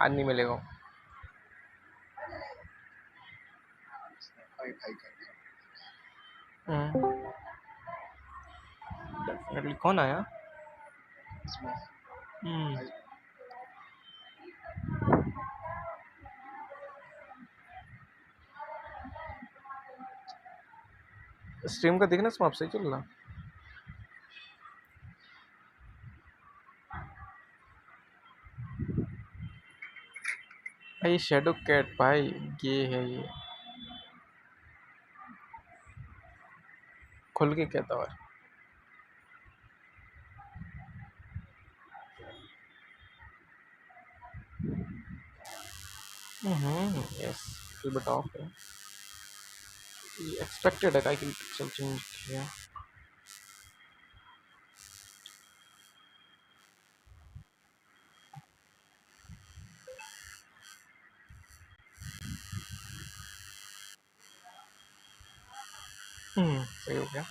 आज नहीं मिलेगा। डेफिनेटली। कौन आया? स्ट्रीम का देखना स्मॉप सही चल रहा। भाई शेडो कैट भाई ये है, ये खुल के कहता है। यस फिर बट ऑफ है, एक्सपेक्टेड है कि पिक्सल चेंज किया। सही हो गया।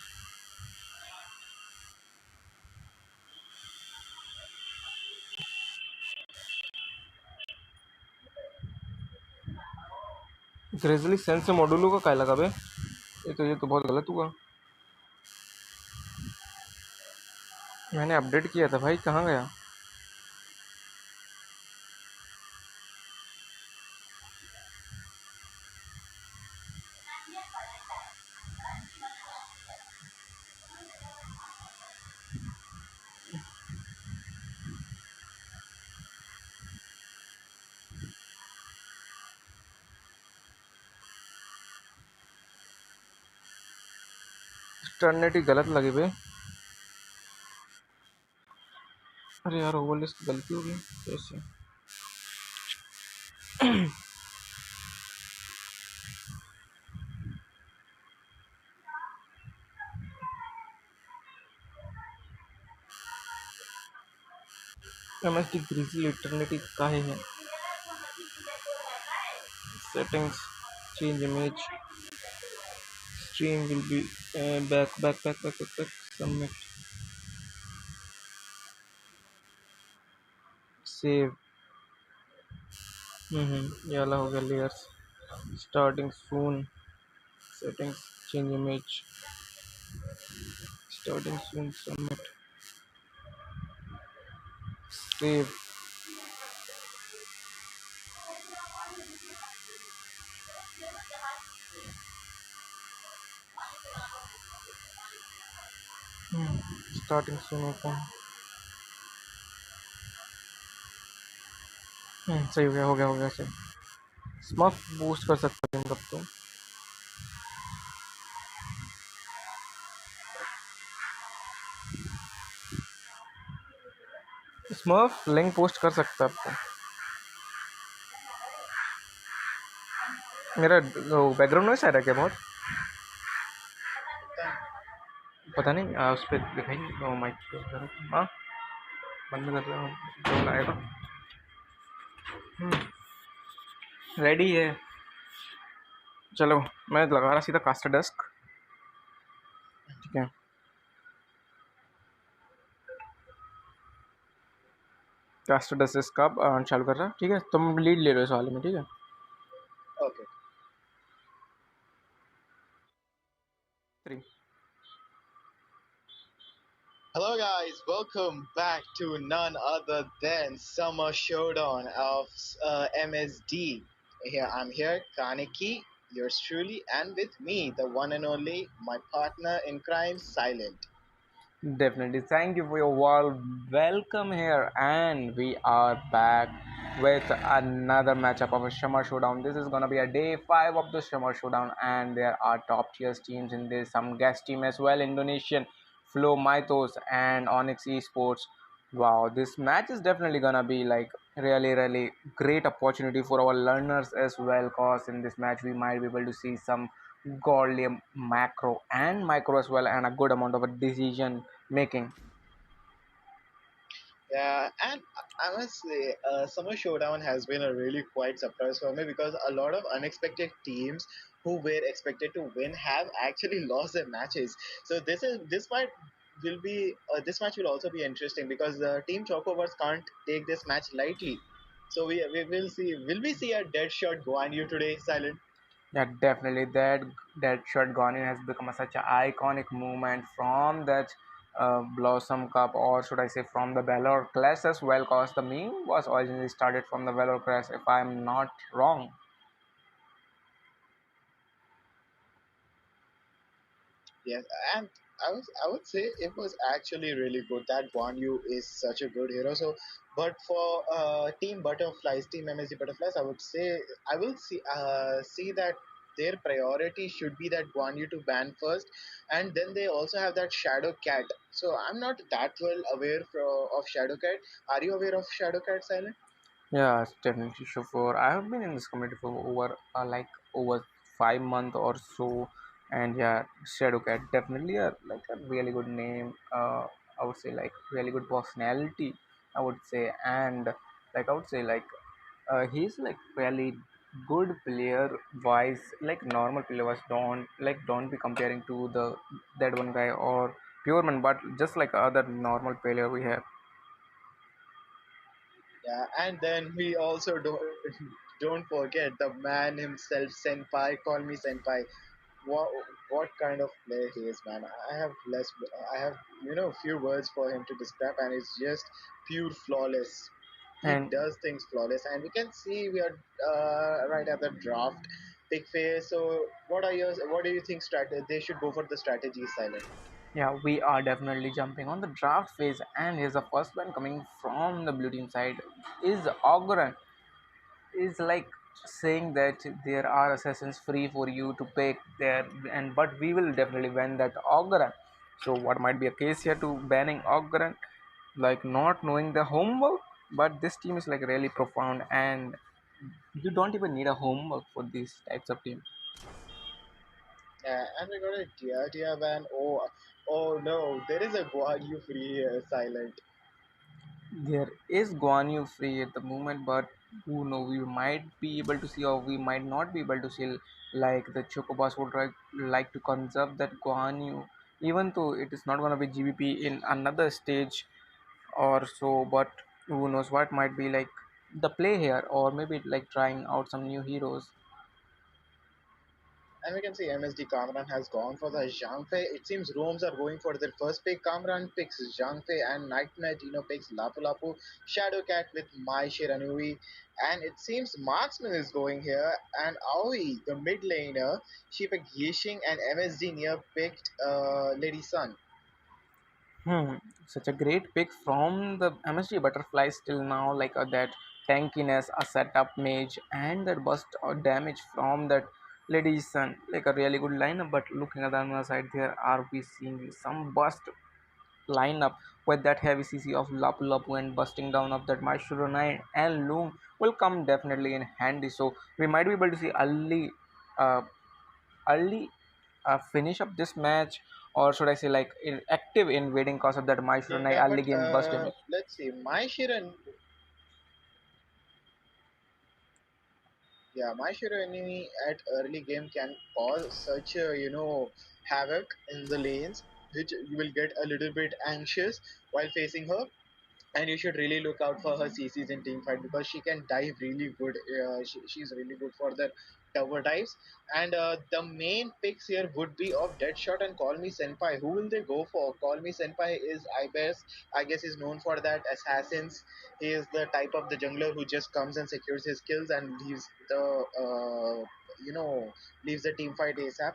ग्रेजुअली सेंस से मॉड्यूलो का क्या लगा बे? ये तो बहुत गलत हुआ। मैंने अपडेट किया था भाई, कहाँ गया? टर्नेटी गलत लगी बे। अरे यार ओवरलिस्ट गलती हो गई कैसे? MSD ग्रिजली इटर्निटी काहे है? Settings, change image, stream will be back submit save। ये वाला हो गया layers, starting soon, settings, change image, starting soon, submit, save। starting soon होता है। सही हो गया सही। स्मफ बूस्ट कर सकते हैं कब तो। स्मफ लिंक पोस्ट कर सकता है आपको। मेरा बैकग्राउंड नॉइस आ रहा है क्या बहुत? पता नहीं, उस पर दिखाई माइक। हाँ बंद कर रहा हूँ, ड्रोन आएगा। रेडी है, चलो मैं लगा रहा सीधा कास्टर डेस्क। ठीक है, कास्टर डेस्क का चालू कर रहा। ठीक है, तुम लीड ले लो इस वाले में। ठीक है, okay. 3। Hello guys, welcome back to none other than Summer Showdown of MSD. I'm here, Kaneki, yours truly, and with me, the one and only, my partner in crime, Silent. Definitely, thank you for your warm welcome here, and we are back with another matchup of a Summer Showdown. This is gonna be a day 5 of the Summer Showdown, and there are top tier teams in this, some guest team as well, Indonesian, Flow Mythos and Onyx Esports. Wow, this match is definitely gonna be like really great opportunity for our learners as well, cause in this match we might be able to see some godly macro and micro as well, and a good amount of a decision making. Yeah, and I must say, Summer Showdown has been a really quite surprise for me because a lot of unexpected teams who were expected to win have actually lost their matches. So this match will also be interesting because the team Chocobars can't take this match lightly. So we will see. Will we see a dead shot Guan Yu today, Silent? Yeah, definitely. That shirt Gone has become such an iconic movement from that Blossom Cup, or should I say, from the Valor Clash as well. Cause the meme was originally started from the Valor Clash, if I'm not wrong. Yes, and I would say it was actually really good. That Guan Yu is such a good hero. So, but for Team Butterflies, Team MSD Butterflies, I would say I will see that their priority should be that Guan Yu to ban first, and then they also have that Shadow Cat. So I'm not that well aware of Shadow Cat. Are you aware of Shadow Cat, Silent? Yeah, definitely sure. I have been in this community for over 5 months or so, and yeah, Shadowcat definitely like a really good name. I would say like really good personality. I would say, and like I would say like he's like really good player wise, like normal player wise. Don't be comparing to the that one guy or pure man, but just like other normal player we have. Yeah, and then we also don't forget the man himself, Senpai. Call me Senpai. what what kind of player he is, man. I have few words for him to describe, and it's just pure flawless. He And does things flawless, and we can see we are right at the draft pick phase. So what do you think they should go for the strategy, Silent? yeah, we are definitely jumping on the draft phase, and here's the first one coming from the blue team side is Ogren. Is like saying that there are assassins free for you to pick there, and but we will definitely ban that Ogren. So what might be a case here to banning Ogren, like not knowing the homework, but this team is like really profound, and you don't even need a homework for these types of team. And we got a Dia van. Oh no, there is a Guan Yu free here, Silent. There is Guan Yu free at the moment, but who know, we might be able to see or we might not be able to see, like the Chocobos would like to conserve that Guan Yu, even though it is not going to be GBP in another stage or so, but who knows what might be like the play here, or maybe like trying out some new heroes. And we can see MSD Kamran has gone for the Zhang Fei. It seems Rome's are going for their first pick. Kamran picks Zhang Fei and Nightmare Dino picks Lapu Lapu. Shadowcat with Mai Shiranui. And it seems Marksman is going here. And Aoi, the mid laner, she picked Yishing and MSD near picked Lady Sun. Such a great pick from the MSG Butterflies till now, like that tankiness, a setup mage, and that burst or damage from that Lady Sun, like a really good lineup. But looking at the other side, there are we seeing some burst lineup with that heavy CC of Lapu Lapu and busting down of that Maestro 9 and Loom will come definitely in handy. So we might be able to see uh, early finish up this match, or should I say like active invading cause of that Maestro Yeah, early but game burst damage. let's see. Mai Shiran Yeah, my Shiro enemy at early game can cause such a havoc in the lanes, which you will get a little bit anxious while facing her. And you should really look out for her CCs in team fight because she can dive really good. She's really good for the tower dives. And the main picks here would be of Deadshot and Call Me Senpai. Who will they go for? Call Me Senpai is I guess is known for that assassins. He is the type of the jungler who just comes and secures his kills and you know leaves the team fight ASAP.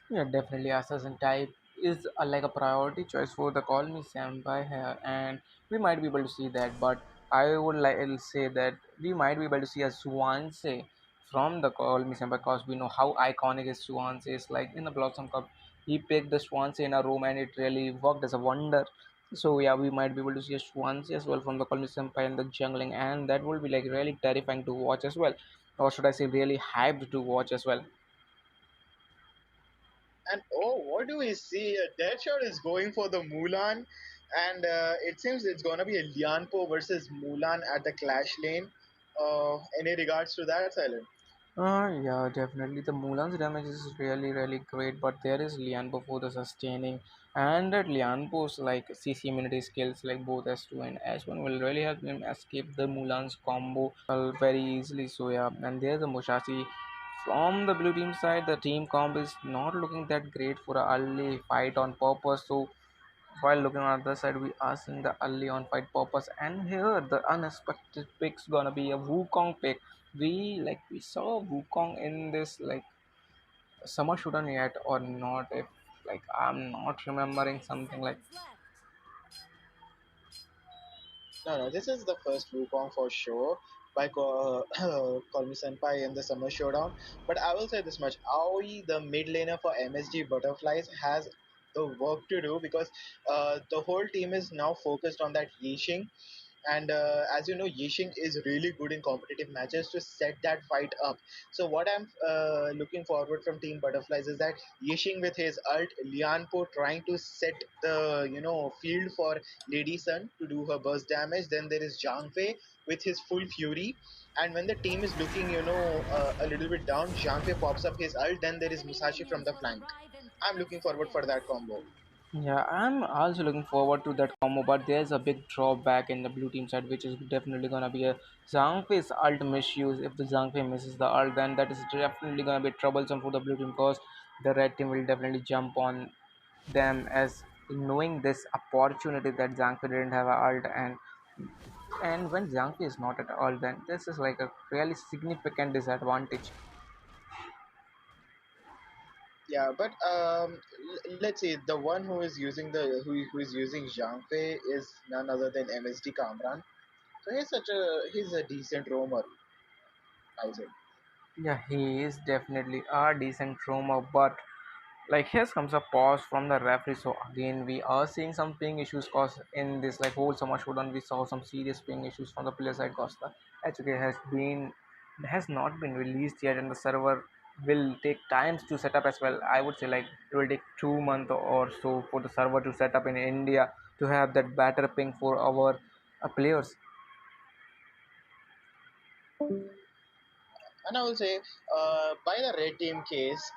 Yeah, definitely assassin type is like a priority choice for the Call Me Senpai here, and we might be able to see that. But I would like to say that we might be able to see a Swansea from the Call Me Senpai because we know how iconic his Swansea is. Like in the Blossom Cup, he picked the Swansea in a room and it really worked as a wonder. So yeah, we might be able to see a Swansea as well from the Call Me Senpai and the jungling, and that will be like really terrifying to watch as well, or should I say, really hyped to watch as well. And oh, what do we see? Deadshot is going for the Mulan, and it seems it's gonna be a Lianpo versus Mulan at the Clash lane. Any regards to that, Silent? Yeah, definitely. The Mulan's damage is really, really great, but there is Lian before the sustaining. And that Lianpo's like CC immunity skills like both S2 and S1 will really help him escape the Mulan's combo very easily. So yeah, and there's a Mushashi from the blue team side. The team comp is not looking that great for a early fight on purpose. So while looking on the other side, we are seeing the early on fight purpose, and here the unexpected pick's gonna be a Wukong pick. We saw Wukong in this like Summer Showdown yet or not? If like I'm not remembering 10 something like. seconds left. No, no, this is the first Wukong for sure by Call Me Senpai in the Summer Showdown. But I will say this much: Aoi, the mid laner for MSG Butterflies, has the work to do because the whole team is now focused on that Yixing. And as you know, Yixing is really good in competitive matches to set that fight up. So what I'm looking forward from Team Butterflies is that Yixing with his ult, Lianpo trying to set the field for Lady Sun to do her burst damage. Then there is Zhang Fei with his full fury. And when the team is looking, a little bit down, Zhang Fei pops up his ult. Then there is Enemy Musashi from minions the will flank. arrive in I'm 30 looking forward for seconds. that combo. Yeah, I'm also looking forward to that combo, but there's a big drawback in the blue team side, which is definitely gonna be a Zhangfei's ult misuse. If the Zhangfei misses the ult, then that is definitely gonna be troublesome for the blue team because the red team will definitely jump on them as knowing this opportunity that Zhangfei didn't have a ult, and when Zhangfei is not at all, then this is like a really significant disadvantage. Yeah, but let's see. The one who is using who is using Zhang Fei is none other than MSD Kamran. So he's a decent roamer, I'll say. Yeah, he is definitely a decent roamer, but like here comes a pause from the referee. So again, we are seeing some ping issues cause in this like whole summer showdown. We saw some serious ping issues from the player side cause the HK has not been released yet, and the server will take times to set up as well. I would say like it will take 2 months or so for the server to set up in India to have that better ping for our players. And I will say, by the red team case,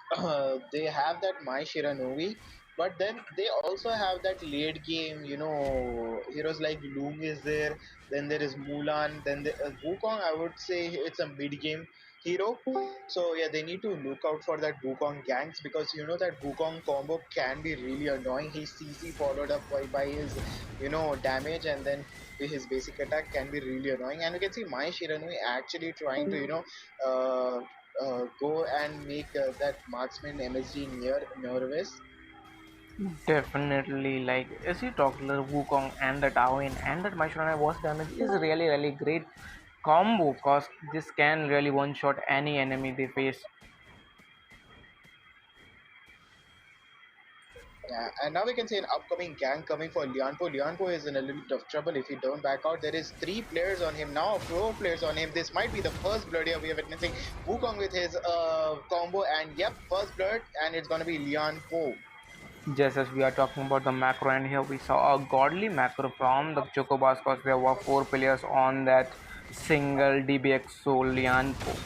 they have that My Shiranui, but then they also have that late game, heroes like Loom is there, then there is Mulan, then Wukong, I would say it's a mid game hero. So yeah, they need to look out for that Wukong ganks because you know that Wukong combo can be really annoying. He's CC followed up by his, damage and then his basic attack can be really annoying. And you can see My Shiranui actually trying to, uh, go and make that marksman MSG nervous. Definitely, like as you talked, the Wukong and the Darwin and that Mashurana was damage is really great combo cause this can really one shot any enemy they face. Yeah, and now we can see an upcoming gank coming for Lianpo. Lianpo is in a little bit of trouble if he don't back out. There is three players on him now, four players on him. This might be the first blood here we are witnessing. Wukong with his combo, and yep, first blood, and it's gonna be Lianpo. Just as we are talking about the macro, and here we saw a godly macro from the Chocobas cause there were four players on that single DBX Solianpo.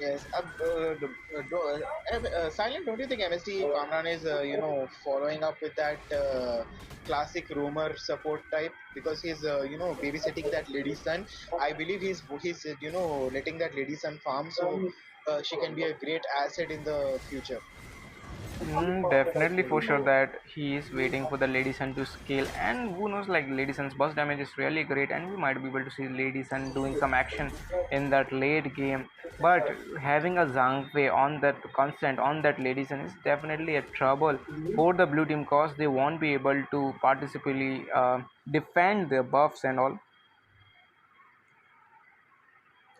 Yes, Silent. Don't you think MSD Kamran is following up with that classic roamer support type because he's babysitting that lady son. I believe he's letting that lady son farm so she can be a great asset in the future. Definitely for sure that he is waiting for the Lady Sun to scale, and who knows, like Lady Sun's burst damage is really great, and we might be able to see Lady Sun doing some action in that late game. But having a Zhang Fei on that constant on that Lady Sun is definitely a trouble for the blue team cause they won't be able to participate defend their buffs and all.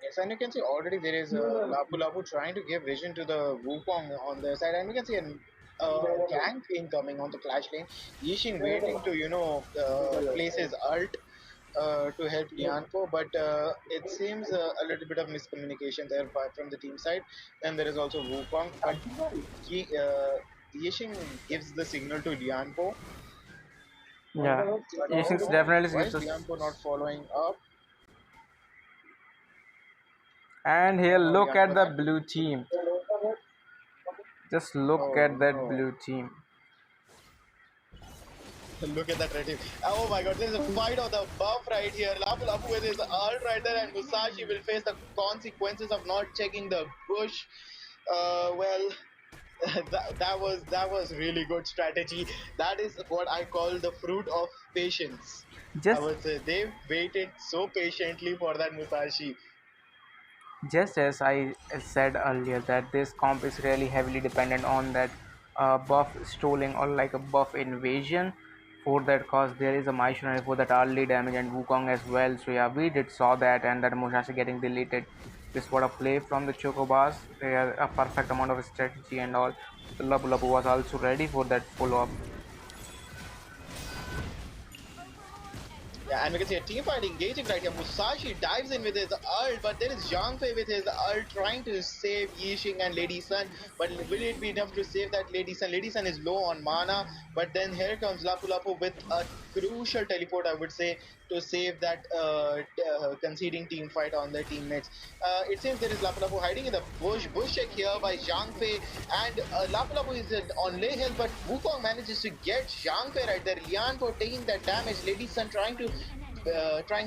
Yes, and you can see already there is Lapu Lapu trying to give vision to the Wukong on their side, and we can see an gank incoming on the Clash lane. Yixing waiting to place his ult to help Lianpo, but it seems a little bit of miscommunication there from the team side. Then there is also Wukong, but Yixing gives the signal to Lianpo, Yeah, but Asians definitely why gives is us. Lianpo not following up? And here, Oh no, look Lianpo at the back. blue team. Just look Oh at that no. blue team. Look at that red team. Oh my god, there's a fight on the buff right here. Lapu Lapu with his ult right there, and Musashi will face the consequences of not checking the bush. Well, that was really good strategy. That is what I call the fruit of patience. I Just would say they waited so patiently for that Musashi. just as I said earlier, that this comp is really heavily dependent on that buff strolling or like a buff invasion. For that cause, there is a missionary for that early damage and Wukong as well. So yeah, we did saw that, and that Musashi getting deleted. This what a play from the Chocobas. They are a perfect amount of strategy and all. The Labu Labu was also ready for that follow up. Yeah, and we can see a team fight engaging right here. Musashi dives in with his ult, but there is Zhang Fei with his ult trying to save Yixing and Lady Sun. But will it be enough to save that Lady Sun? Lady Sun is low on mana, but then here comes Lapu Lapu with a crucial teleport, I would say, to save that conceding team fight on their teammates. It seems there is Lapu Lapu hiding in the bush. Bush check here by Zhang Fei, and Lapu Lapu is on lay health, but Wukong manages to get Zhang Fei right there. Lian for taking that damage. Lady Sun trying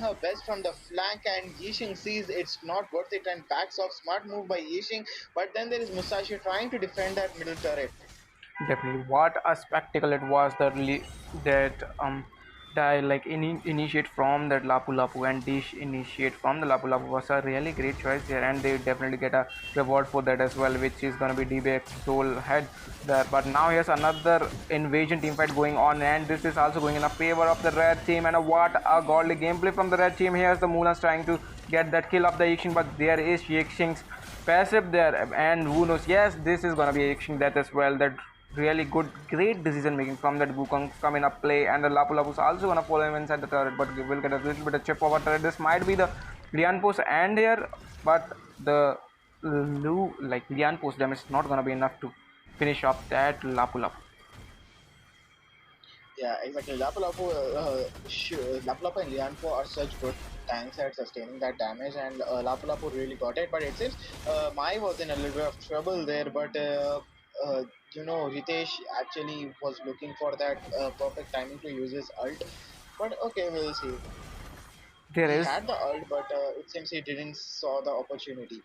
her best from the flank, and Yixing sees it's not worth it and backs off. Smart move by Yixing, but then there is Musashi trying to defend that middle turret. Definitely, what a spectacle it was that like initiate from that Lapu Lapu and Dish initiate from the Lapu Lapu was a really great choice here, and they definitely get a reward for that as well, which is gonna be DBX Soul head there. But now here's another invasion team fight going on, and this is also going in a favor of the red team. And what a godly gameplay from the red team. Here's the Mulan's trying to get that kill of the Yixing, but there is Yixing's passive there, and who knows? Yes, this is gonna be Yixing that as well. That really good, great decision making from that Wukong come in a play, and the Lapu Lapu's also gonna follow him inside the turret, but will get a little bit of chip over turret. This might be the Lian Post and here, but the Lian Post damage is not gonna be enough to finish off that Lapu Lapu. Yeah, exactly. Lapu Lapu and Lianpo are such good tanks at sustaining that damage, and Lapu Lapu really got it. But it seems Mai was in a little bit of trouble there, but Ritesh actually was looking for that perfect timing to use his ult. But okay, we'll see. There He is had the ult, but it seems he didn't saw the opportunity.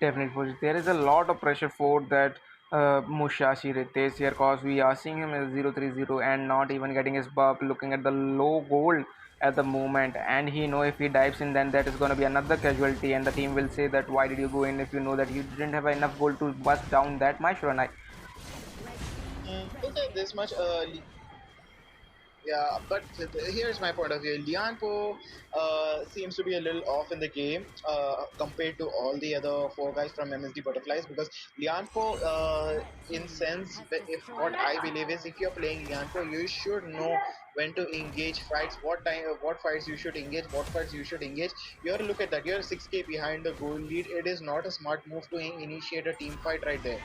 Definitely, there is a lot of pressure for that Mushashi Ritesh here, cause we are seeing him as 0-3-0 and not even getting his buff. Looking at the low gold at the moment, and he know if he dives in, then that is going to be another casualty, and the team will say that why did you go in if you know that you didn't have enough gold to bust down that much run. We'll say this much. Yeah, but here's my point of view. Lianpo seems to be a little off in the game compared to all the other four guys from MSD Butterflies, because Lianpo, in sense, if what I believe is, if you're playing Lianpo, you should know when to engage fights, what fights you should engage, what fights you should engage. You have to look at that. You're 6k behind the goal lead. It is not a smart move to initiate a team fight right there.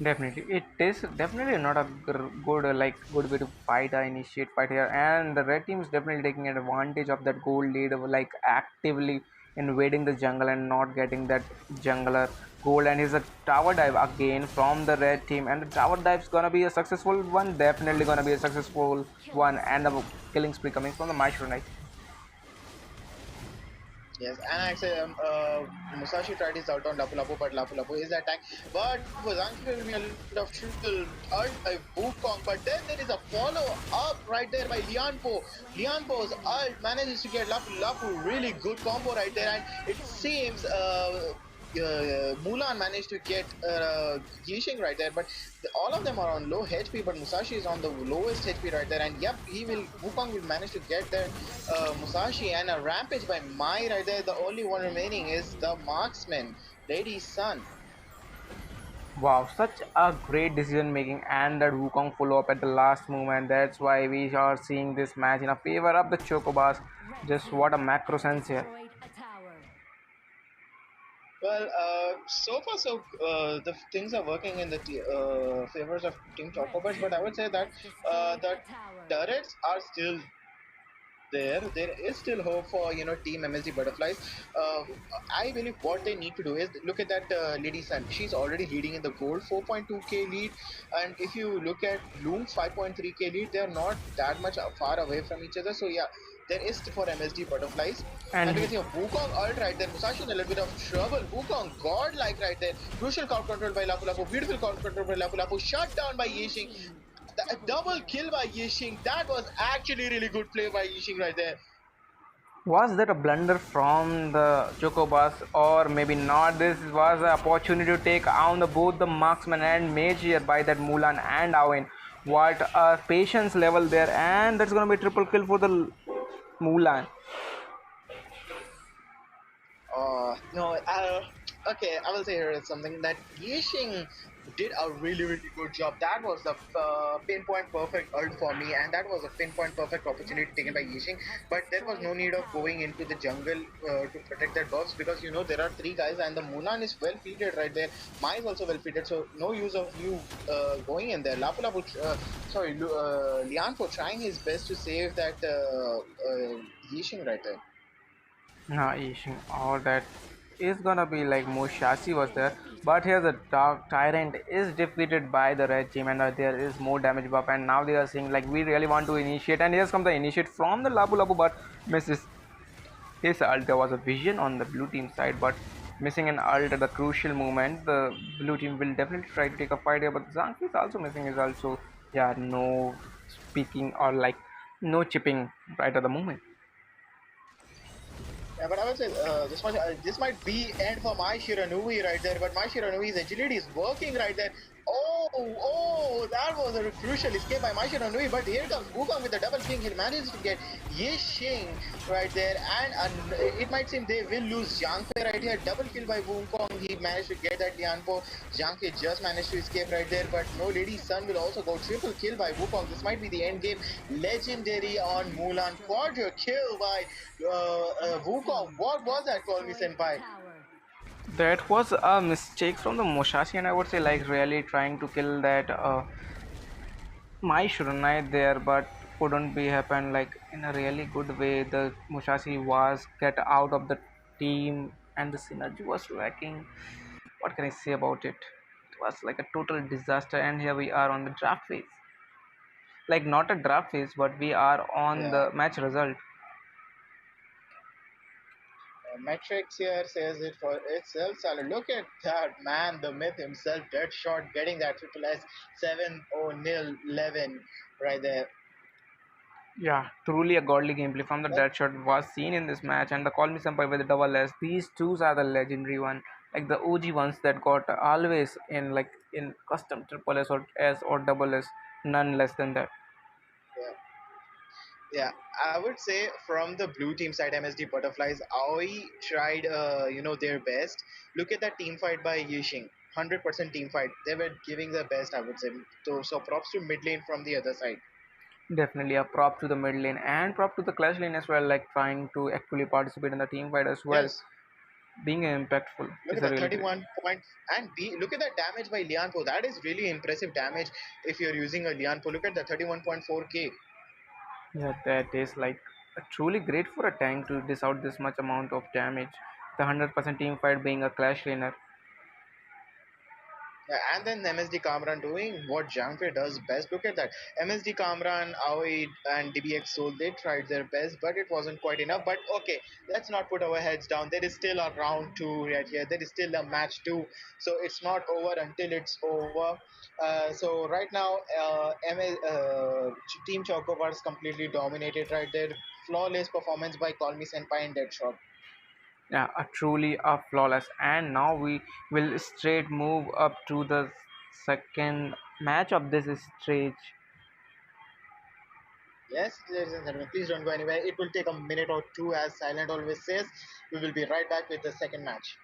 Definitely, it is definitely not a good good way to fight or initiate fight here, and the red team is definitely taking advantage of that gold lead of like actively invading the jungle and not getting that jungler gold. And here's a tower dive again from the red team, and the tower dive is gonna be a successful one, definitely gonna be a successful one, and the killing spree coming from the Maestro Knight. Yes, and actually, Musashi tried his out on Lapu Lapu, but Lapu Lapu is attack. But Zanki will be a little bit of trouble. Ult by Wukong, but then there is a follow up right there by Lianpo. Lianpo's ult manages to get Lapu Lapu. Really good combo right there, and it seems Mulan managed to get Yixing right there, but all of them are on low HP, but Musashi is on the lowest HP right there, and yep, Wukong will manage to get that Musashi, and a rampage by Mai right there. The only one remaining is the marksman, Lady Sun. Wow, such a great decision making, and that Wukong follow up at the last moment. That's why we are seeing this match in a favor of the Chocobas. Just what a macro sense here. Well, so far, the things are working in the favors of Team Chocobas, but I would say that the turrets are still there is still hope for Team MSD Butterflies. Uh, I believe what they need to do is look at that Lady Sun. She's already leading in the gold 4.2k lead, and if you look at Bloom's 5.3k lead, they're not that much far away from each other. So yeah, there is for MSD Butterflies. And we And can see a Wukong ult right there. Musashi in a little bit of trouble. Wukong godlike right there. Crucial crowd control by Lapu Lapu. Beautiful crowd control by Lapu Lapu. Shut down by Yixing. A double kill by Yixing. That was actually really good play by Yixing right there. was that a blunder from the Chocobas or maybe not? This was an opportunity to take on both the marksman and mage here by that Mulan and Owen. What a patience level there, and that's gonna be triple kill for the Mulan. No, okay, I will say here is something that Yixing did a really, really good job. That was the pinpoint perfect ult for me, and that was a pinpoint perfect opportunity taken by Yixing. But there was no need of going into the jungle to protect that buffs because there are three guys, and the Mulan is well feeded right there. Mai is also well feeded, so no use of you going in there. Lapu Lapu, Lianfo trying his best to save that Yixing right there. Nah, Ishin, all that is gonna be like Musashi was there, but here the Dark Tyrant is defeated by the red team, and there is more damage buff. And now they are saying like we really want to initiate, and here's come the initiate from the Labu Labu, but misses his ult. There was a vision on the blue team side, but missing an ult at the crucial moment. The blue team will definitely try to take a fight here, but Zanki is also missing his ult. So yeah, no speaking or like no chipping right at the moment. Yeah, but I would say this might be end for my Shiranui right there. But my Shiranui's agility is working right there. That was a crucial escape by my Shiranui. But here comes Wukong with the double king. He manages to get Yixing right there, and it might seem they will lose Jiang Fei right here. Double kill by Wukong. He managed to get that Lianpo. Jiang Fei just managed to escape right there, but no, Lady Sun will also go triple kill by Wukong. This might be the end game. Legendary on Mulan. Quadra kill by Wukong. What was that, Call Me Senpai? That was a mistake from the Musashi, and I would say like really trying to kill that my Shurunai there, but couldn't be happen like in a really good way. The Musashi was get out of the team, and the synergy was lacking. What can I say about it? It was like a total disaster, and here we are on the draft phase. Like not a draft phase, but we are on Yeah. the match result. Metrics here says it for itself. So look at that man, the myth himself, dead shot, getting that triple S 7-0 11 right there. Yeah, truly a godly gameplay from the That, Deadshot was seen in this match, and the Call Me Senpai with the double S. These two are the legendary one, like the OG ones that got always in like in custom triple S or double S, none less than that. yeah. Yeah, I would say from the blue team side, MSD Butterflies, Aoi tried, their best. Look at that team fight by Yixing. 100% team fight. They were giving their best, I would say. So props to mid lane from the other side. Definitely a prop to the mid lane and prop to the clash lane as well, like trying to actually participate in the team fight as well. Yes. Being impactful Look is at a that really great. 31 point and look at that damage by Lianpo. That is really impressive damage if you're using a Lianpo. Look at the 31.4k. Yeah, that is like truly great for a tank to dish out this much amount of damage. The 100% team fight being a clash laner. Yeah, and then MSD Kamran doing what Jiangfei does best. Look at that. MSD Kamran, Aoi, and DBX Soul, they tried their best, but it wasn't quite enough. But okay, let's not put our heads down. There is still a round two right here. There is still a match two. So it's not over until it's over. So right now, Team Chocobar is completely dominated right there. Flawless performance by Call Me Senpai and Deadshot. Yeah, a truly a flawless. And now we will straight move up to the second match of this stage. Yes, ladies and gentlemen, please don't go anywhere. It will take a minute or two, as Silent always says. We will be right back with the second match.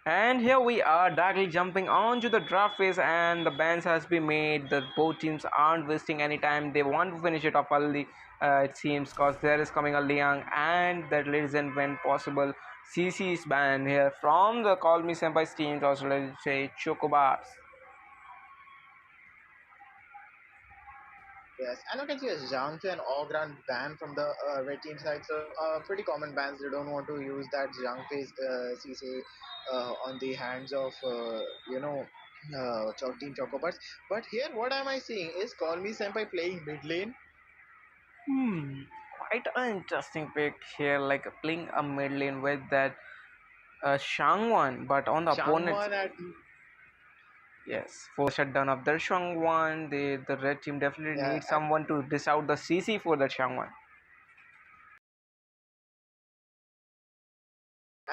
And here we are directly jumping onto the draft phase, and the bans has been made. The both teams aren't wasting any time. They want to finish it off early, it seems, because there is coming a Liang, and that leads in when possible. CC is banned here from the Call Me Senpai's teams, also let's say Chocobars. Yes, and you can see a Zhangfe and Ogran ban from the red team side. So pretty common bans. They don't want to use that Zhangfe's CC on the hands of Team Chocobars. But here, what am I seeing? Is Call Me Senpai playing mid lane? Hmm, quite an interesting pick here, like playing a mid lane with that Shangwan, but on the opponent. Changwan at Yes, for shutdown of their Shangwan, the red team definitely yeah, needs someone to dish out the CC for the Shangwan.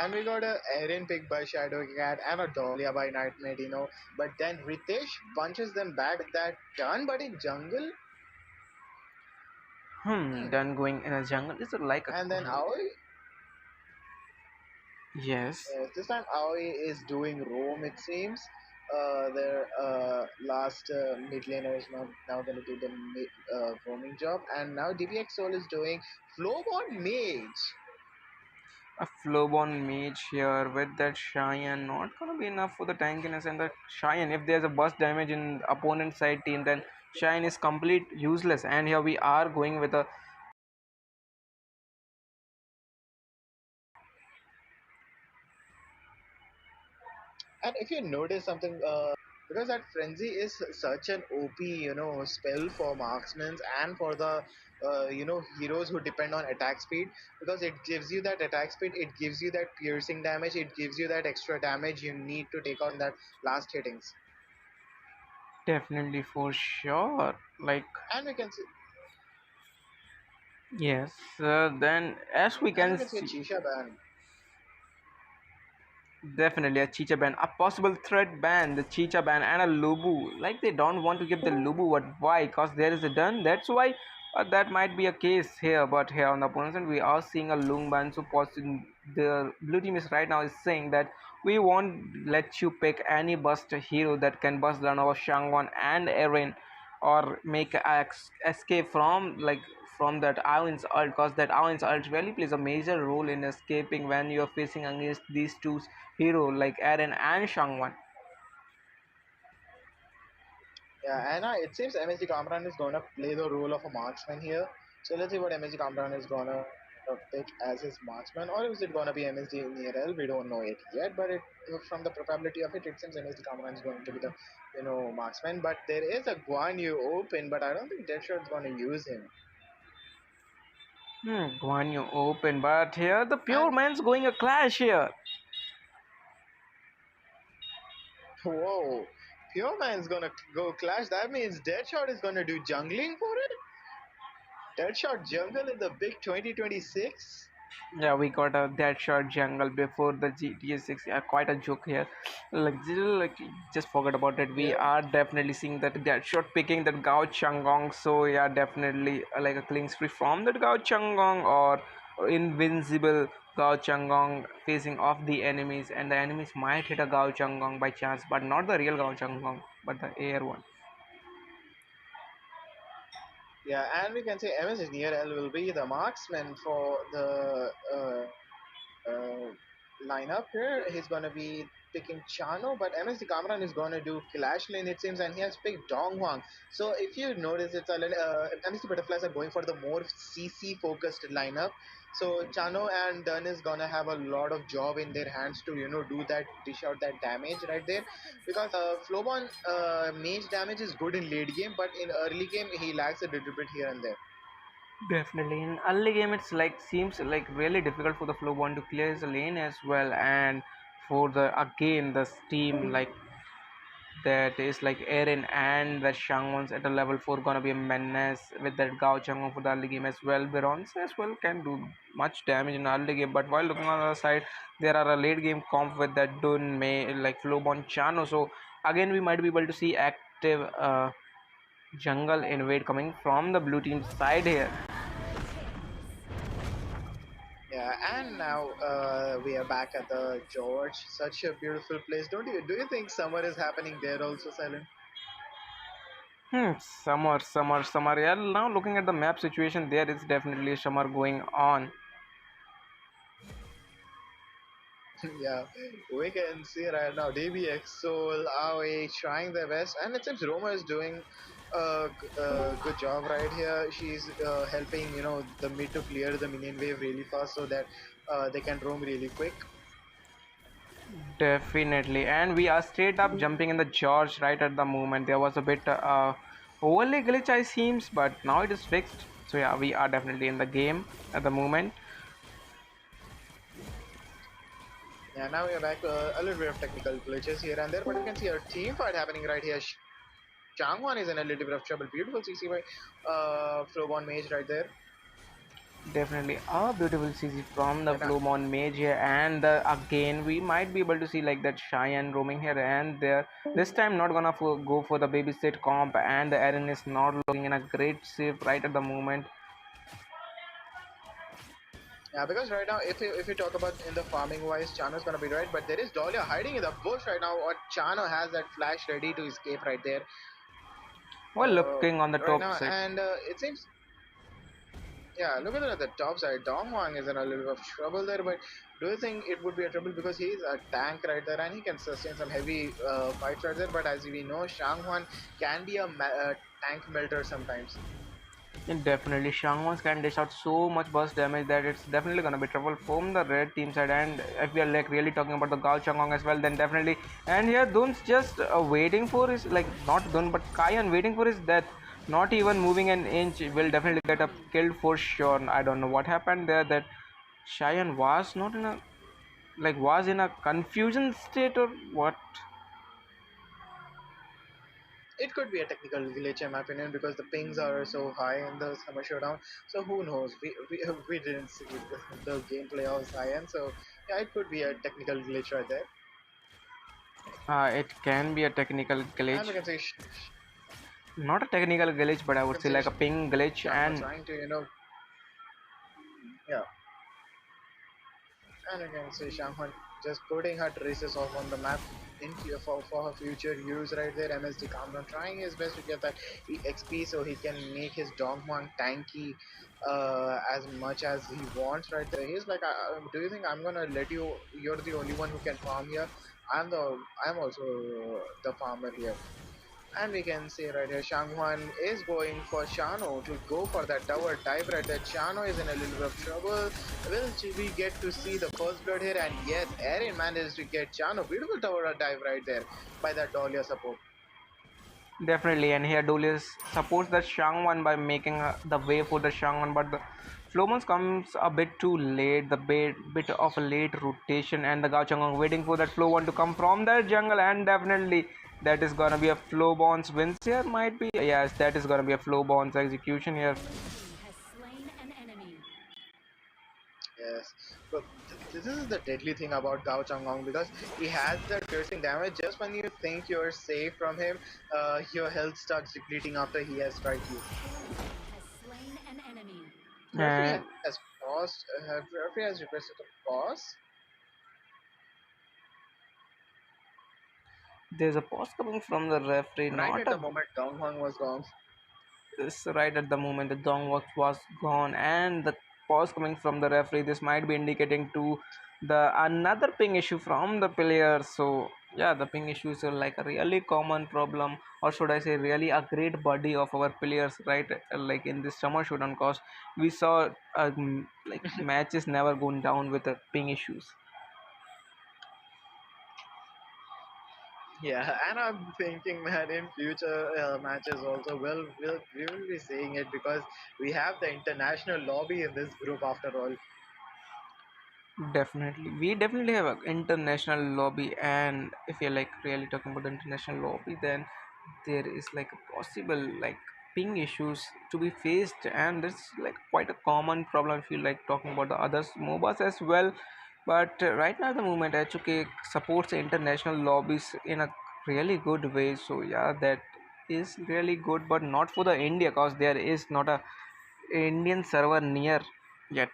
and we got a Aaron picked by Shadow Cat and a Dahlia by Nightmare, But then Ritesh punches them back that turn, but in jungle, Then going in a jungle is like a and then Aoi. yes, Yes, this time Aoi is doing roam, it seems. Their last mid laner is now going to do the roaming job, and now DBX Soul is doing Flowborn Mage. a flowborn mage here with that Cheyenne not gonna be enough for the tankiness and the Cheyenne. If there's a burst damage in opponent side team, then Cheyenne is complete useless. And here we are going with a And if you notice something, because that frenzy is such an OP, spell for marksmen and for the, heroes who depend on attack speed, because it gives you that attack speed, it gives you that piercing damage, it gives you that extra damage you need to take on that last hittings. definitely for sure. Like And we can see, yes, then as we and can we can see a see. Chisha ban. Definitely a Chicha ban, a possible threat ban, the Chicha ban, and a Lubu. Like they don't want to give the Lubu, but why? Because there is a done. That's why that might be a case here. But here on the opponent side, we are seeing a Lung ban. So the blue team is right now is saying that we won't let you pick any bust hero that can bust down our Shangwan and Eren, or make a escape from from that Iwan's ult, because that Iwan's ult really plays a major role in escaping when you are facing against these two hero like Eren and Shangwan. Yeah, and it seems MSD Kamran is going to play the role of a marksman here. So let's see what MSD Kamran is going to pick as his marksman, or is it going to be MSD Near L? We don't know it yet, but from the probability of it, it seems MSD Kamran is going to be the marksman. But there is a Guan Yu open, but I don't think Deadshot is going to use him. Guan Yu open, but here the pure And man's going a clash here. whoa, Pure Man's going to go clash. That means Deadshot is going to do jungling for it. Deadshot jungle in the big 2026. Yeah, we got a that short jungle before the GTA 6. Yeah, quite a joke here. Like just forget about it. We Yeah. are definitely seeing that short picking that Gao Changong. So yeah, definitely like a clean spree from that Gao Changong, or invincible Gao Changong facing off the enemies, and the enemies might hit a Gao Changong by chance, but not the real Gao Changong, but the air one. Yeah, and we can say MS Near L will be the marksman for the lineup here. He's going to be picking Chano, but MSD Kamran is going to do Clash Lane, it seems, and he has picked Dong Huang. So if you notice, MSD Butterflies are going for the more CC focused lineup. So Chano and Dunn is gonna have a lot of job in their hands to do that, dish out that damage right there, because Flowborn mage damage is good in late game, but in early game he lacks a little bit here and there. Definitely, in early game, it's like seems like really difficult for the flow one to clear his lane as well, and for the again the team like that is like Eren and the Shangwons at a level 4 gonna be a menace with that Gao Changwon for the early game as well. Verons as well can do much damage in early game, but while looking on the other side, there are a late game comp with that Dun May like Flowborn Chano. So again, we might be able to see active jungle invade coming from the blue team side here. Yeah, And now we are back at the George. Such a beautiful place, don't you? Do you think summer is happening there also, Silent? Summer. Yeah, now looking at the map situation, there is definitely summer going on. Yeah, we can see right now DBX, Soul, Aoi trying their best, and it seems Roma is doing a good job right here. She's helping the mid to clear the minion wave really fast so that they can roam really quick. Definitely, and we are straight up jumping in the George right at the moment. There was a bit overly glitch, I seems, but now it is fixed. So yeah, we are definitely in the game at the moment. Yeah, now we are back. A little bit of technical glitches here and there, but you can see a team fight happening right here. Changwan is in a little bit of trouble. Beautiful CC by Flowborn Mage right there. Definitely a beautiful CC from the And Flowmon Mage here, and again we might be able to see like that Cheyenne roaming here and there. This time not gonna go for the babysit comp, and the Eren is not looking in a great shape right at the moment. yeah, because right now, if you talk about in the farming wise, Chano's gonna be right, but there is Dahlia hiding in the bush right now. Or Chano has that flash ready to escape right there. While looking on the Right top now, side. and it seems, yeah, look at the top side. Dong Wang is in a little bit of trouble there, but do you think it would be a trouble because he's a tank right there and he can sustain some heavy fights right there? But as we know, Shang Huan can be a tank melter sometimes. And definitely, Shangwons can dish out so much burst damage that it's definitely gonna be trouble from the red team side. And if we are like really talking about the Gao Changong as well, then definitely. And here, Dun's just waiting for his like not Dun but Kayan waiting for his death. Not even moving an inch will definitely get up killed for sure. I don't know what happened there. That Cheyenne was not in a was in a confusion state or what. It could be a technical glitch in my opinion because the pings are so high in the summer showdown. So who knows? We didn't see the gameplay of Cyan, so yeah, it could be a technical glitch right there. It can be a technical And glitch. we can say Not a technical glitch, but I we would can say say like a ping glitch. Shanghua And trying to yeah, and we can say Shanghua just putting her traces off on the map for her future use right there. MSD Kamran trying his best to get that XP so he can make his Dongmang tanky as much as he wants right there. He's like, do you think I'm gonna let you? You're the only one who can farm here. I'm also the farmer here. And we can see right here, Shanghuan is going for Chano to go for that tower dive right there. Chano is in a little bit of trouble. Will we get to see the first blood here? And yes, Erin managed to get Chano. Beautiful tower dive right there by that Dahlia support. definitely, and here Dolius supports the Shangwan by making the way for the Shangwan, but the Flomans comes a bit too late, the bit of a late rotation, and the Gauchangong waiting for that Flowon to come from the jungle, and definitely that is gonna be a Flowbon's wins here, might be. Yes, that is gonna be a Flowbon's execution here. Yes, but this is the deadly thing about Gao Changgong because he has that piercing damage. Just when you think you're safe from him, your health starts depleting after he has strike you. Referee And has paused. Referee has requested a pause. there's a pause coming from the referee, Right not at the a moment Dong Huang was gone. this right at the moment the dong was gone, and the pause coming from the referee, this might be indicating to the another ping issue from the player. So yeah, the ping issues are like a really common problem, or should I say really a great body of our players, right? Like in this summer showdown, cause we saw like matches never going down with the ping issues. Yeah, and I'm thinking that in future matches also, we will be seeing it because we have the international lobby in this group after all. Definitely, we definitely have an international lobby, and if you're like really talking about the international lobby, then there is like a possible like ping issues to be faced, and that's like quite a common problem if you like talking about the others MOBAs as well. But right now, at the moment, HoK supports the international lobbies in a really good way. So yeah, that is really good, but not for the India, cause there is not a Indian server near yet.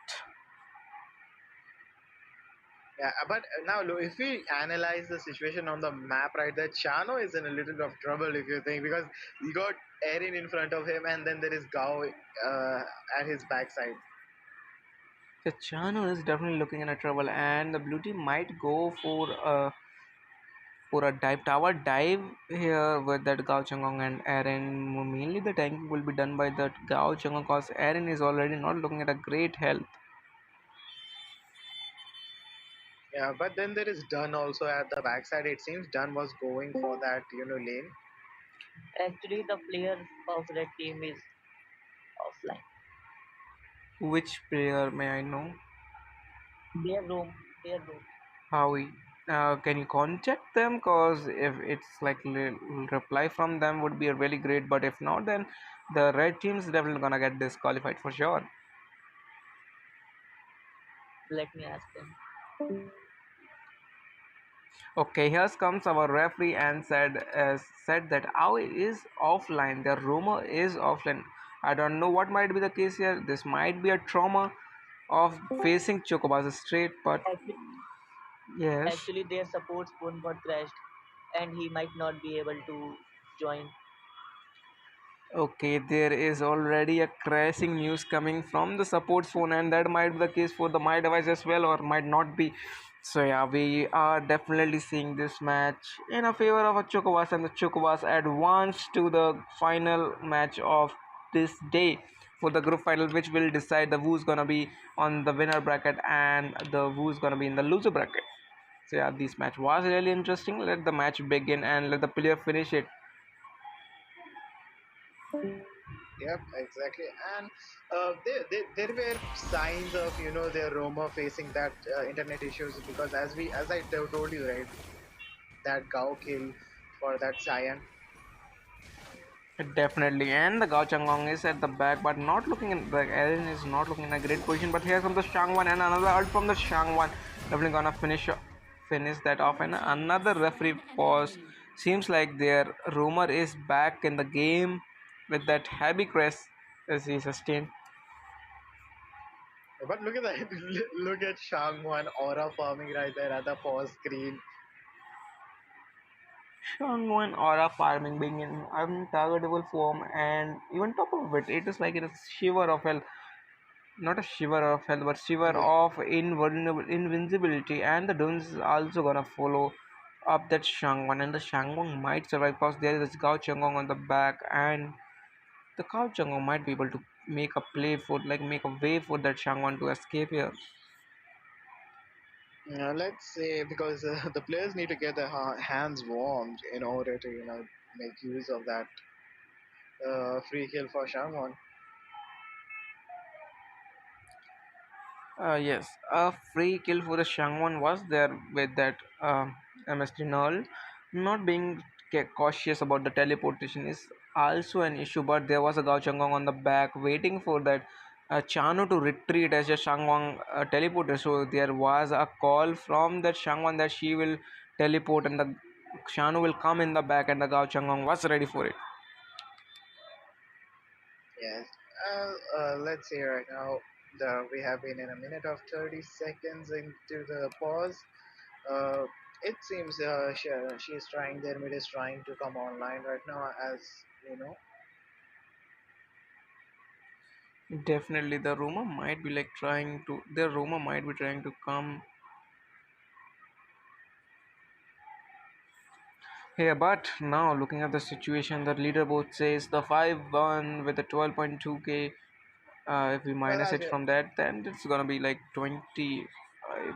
Yeah, but now look, if we analyze the situation on the map right there, Chano is in a little bit of trouble if you think, because you got Erin in front of him and then there is Gao at his backside. The channel is definitely looking in a trouble, and the blue team might go for a dive tower dive here with that Gao Changong and Aaron. Mainly the tanking will be done by that Gao Changong because Aaron is already not looking at a great health. Yeah, but then there is Dunn also at the backside. It seems Dunn was going for that, lane. Actually, the player of that team is offline. Which player may I know? Their room. How can you contact them? Cause if it's like reply from them would be really great. But if not, then the red team's definitely gonna get disqualified for sure. Let me ask them. Okay, here comes our referee and said that Aoi is offline. The rumor is offline. I don't know what might be the case here. This might be a trauma of facing Chocobas straight, but Actually, yes. actually, their support phone got crashed, and he might not be able to join. Okay, there is already a crashing news coming from the support phone, and that might be the case for the my device as well, or might not be. So yeah, we are definitely seeing this match in a favor of a Chocobas, and the Chocobas advance to the final match of this day for the group final, which will decide the who's gonna be on the winner bracket and the who's gonna be in the loser bracket. So yeah, this match was really interesting. Let the match begin and let the player finish it. Yep, exactly. And there were signs of their Roma facing that internet issues, because as I told you, right, that Gao kill for that Cyan. Definitely, and the Gao Changong is at the back, but not looking in the Aaron is not looking in a great position. But here comes the Shangwan and another ult from the Shangwan. Definitely gonna finish that off. And another referee pause. Seems like their rumor is back in the game with that heavy crest as he sustained. But look at that! Look at Shangwan aura farming right there at the pause screen. Shangwan aura farming being in untargetable form, and even top of it, it is like a shiver of hell, not a shiver of health, but shiver Yeah. of invincibility. And the Duns is also gonna follow up that Shangwon, and the Shangwon might survive because there is Gao Changong on the back, and the Gao Changong might be able to make a play for, like, make a way for that Shangwon to escape here. Let's say, because the players need to get their hands warmed in order to make use of that free kill for Shangwan. Yes, a free kill for the Shangwon was there with that MSD Null. Not being cautious about the teleportation is also an issue, but there was a Gao Changwon on the back waiting for that Chano to retreat as a Shangwon teleporter. So there was a call from that Shangwon that she will teleport and the Shano will come in the back, and the Gao Changwon was ready for it. Yes. Let's see right now. We have been in a minute of 30 seconds into the pause. Uh, it seems she's trying, their mid is trying to come online right now, as you know. Definitely, the rumor might be like trying to. The rumor might be trying to come here, but now looking at the situation, the leaderboard says the 5-1 with the 12.2k. If we Well, minus as it you from that, then it's gonna be like 20,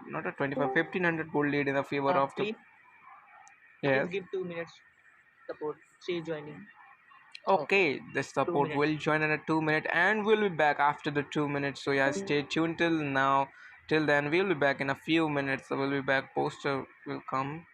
not a 25, 1500 gold lead in the favor of the. Please, Yes. give 2 minutes support. She is joining. okay. Okay, the Two support minutes. will join in a 2 minute, and we'll be back after the 2 minutes. So yeah, stay tuned till now. Till then, we'll be back in a few minutes. So we'll be back. Poster will come.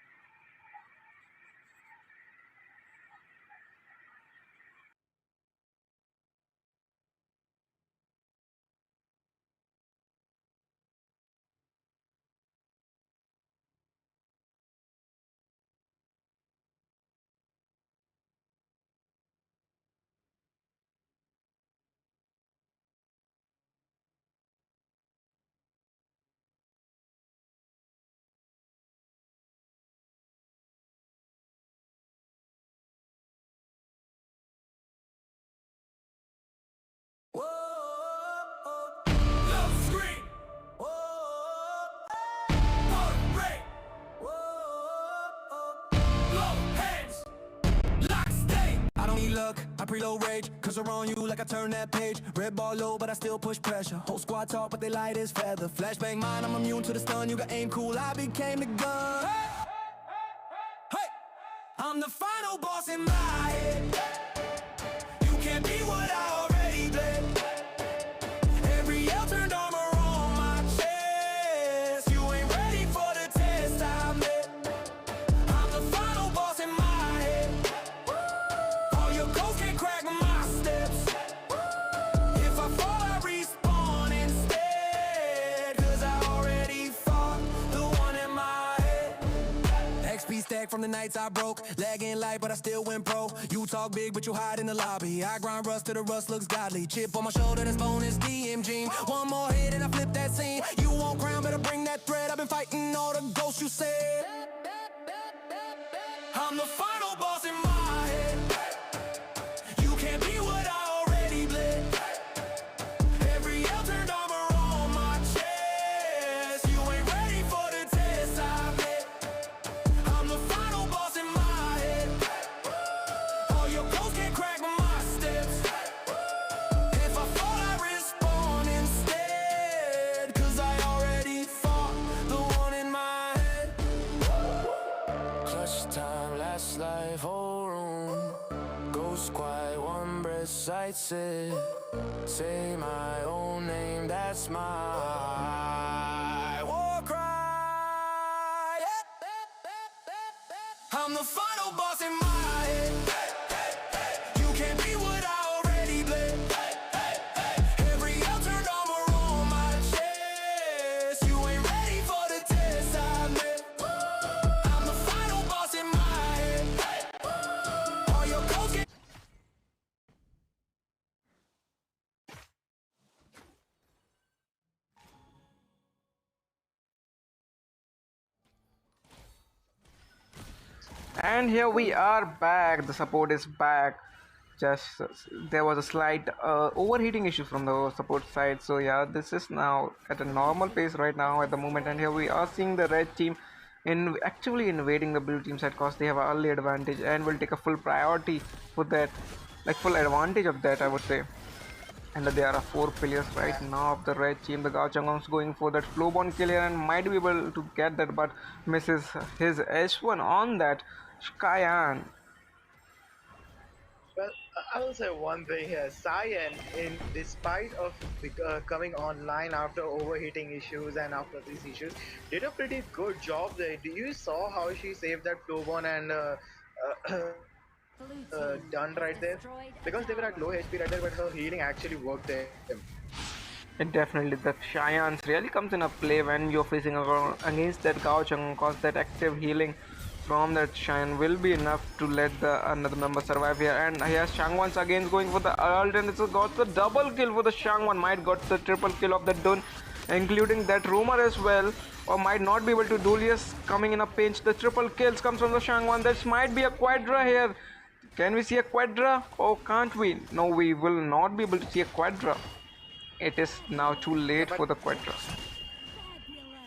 luck, I preload rage, cause I'm on you like I turn that page. Red ball low, but I still push pressure. Whole squad talk, but they light as feather. Flashbang mine, I'm immune to the stun. You got aim cool, I became the gun. Hey, I'm the final boss in my head. You can't be what I already bled. Every L turned armor on my chest. You ain't ready for the test I met. I'm the final boss in my head. All your ghosts can't crack my steps. If I fall, I respawn instead. Cause I already fought the one in my head. XP stack from the nights I broke. Lagging light, but I still went pro. You talk big, but you hide in the lobby. I grind rust till the rust looks godly. Chip on my shoulder, that's bonus DMG. One more hit and I flip that scene. You won't crown, better bring that thread. I've been fighting all the ghosts you said. I'm the final boss in my head. You can't be what I already bled. Every L turned armor on my chest. You ain't ready for the test I met. I'm the final boss in my head. All your ghosts can't crack my steps. If I fall, I respawn instead. Cause I already fought the one in my head. Clutch time, last life, whole room. Ghost quiet, one breath, sights it. Say my own name, that's my war cry. I'm the final boss in my head. You can't be what I already bled. Every L turned armor on my chest. You ain't ready for the test I met. I'm the final boss in my head. All your ghosts get And here we are back. The support is back. Just there was a slight overheating issue from the support side. So yeah, this is now at a normal pace right now at the moment. And here we are seeing the red team in actively invading the blue team side because they have an early advantage and will take a full priority for that, like full advantage of that, I would say. And there are 4 players right now of the red team. The Gao Changong's going for that flowborn kill here and might be able to get that, but misses his H1 on that. Skyan. Well, I will say one thing here. Cyan, in despite of coming online after overheating issues and after these issues, did a pretty good job there. Do you saw how she saved that Flowborn and done right there? Because they were at low HP right there, but her healing actually worked there. It definitely, the Shyans really comes in a play when you're facing against that Gao Chang, cause that active healing from that Shyan will be enough to let the another member survive here. And here's Shang once again going for the ult, and it's got the double kill for the Shang one. Might got the triple kill of the Dun, including that rumor as well, or might not be able to. Julius coming in a pinch. The triple kills comes from the Shang one. This might be a Quadra here. Can we see a Quadra? Oh, can't we? No, we will not be able to see a Quadra. It is now too late for the Quadra.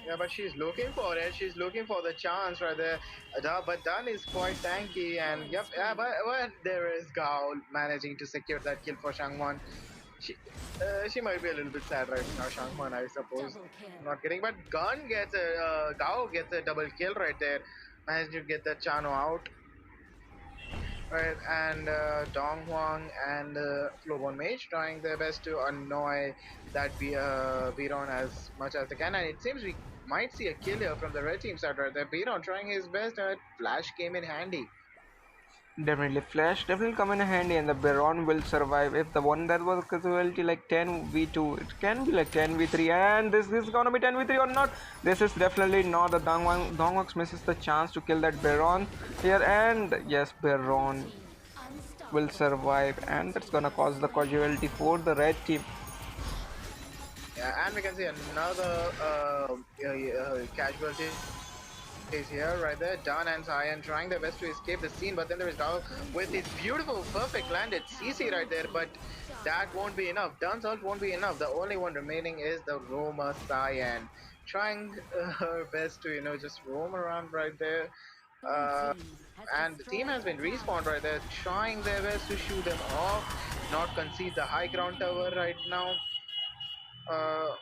Yeah, but she's looking for it. She's looking for the chance right there. But Dun is quite tanky, and yep, yeah, but there is Gao managing to secure that kill for Shangwan. She might be a little bit sad right now, Shangwan, I suppose. Not getting, but Gao gets a double kill right there. Managed to get the Chano out. Right, and Dong Huang and Flowborn Mage trying their best to annoy that Biron as much as they can, and it seems we might see a kill here from the red team side right there. Biron trying his best, and Flash came in handy. Definitely, Flash definitely come in handy, and the Baron will survive. If the one that was casualty like 10v2, it can be like 10v3, and this is gonna be 10v3 or not. This is definitely not. The Dongwang misses the chance to kill that Baron here, and yes, Baron will survive, and that's gonna cause the casualty for the red team. Yeah, and we can see another casualty is here right there. Dun and Cyan trying their best to escape the scene, but then there is Dao with his beautiful perfect landed CC right there, but that won't be enough. Dun's ult won't be enough. The only one remaining is the roamer Cyan, trying her best to just roam around right there. Uh, and the team has been respawned right there, trying their best to shoot them off, not concede the high ground tower right now. Uh,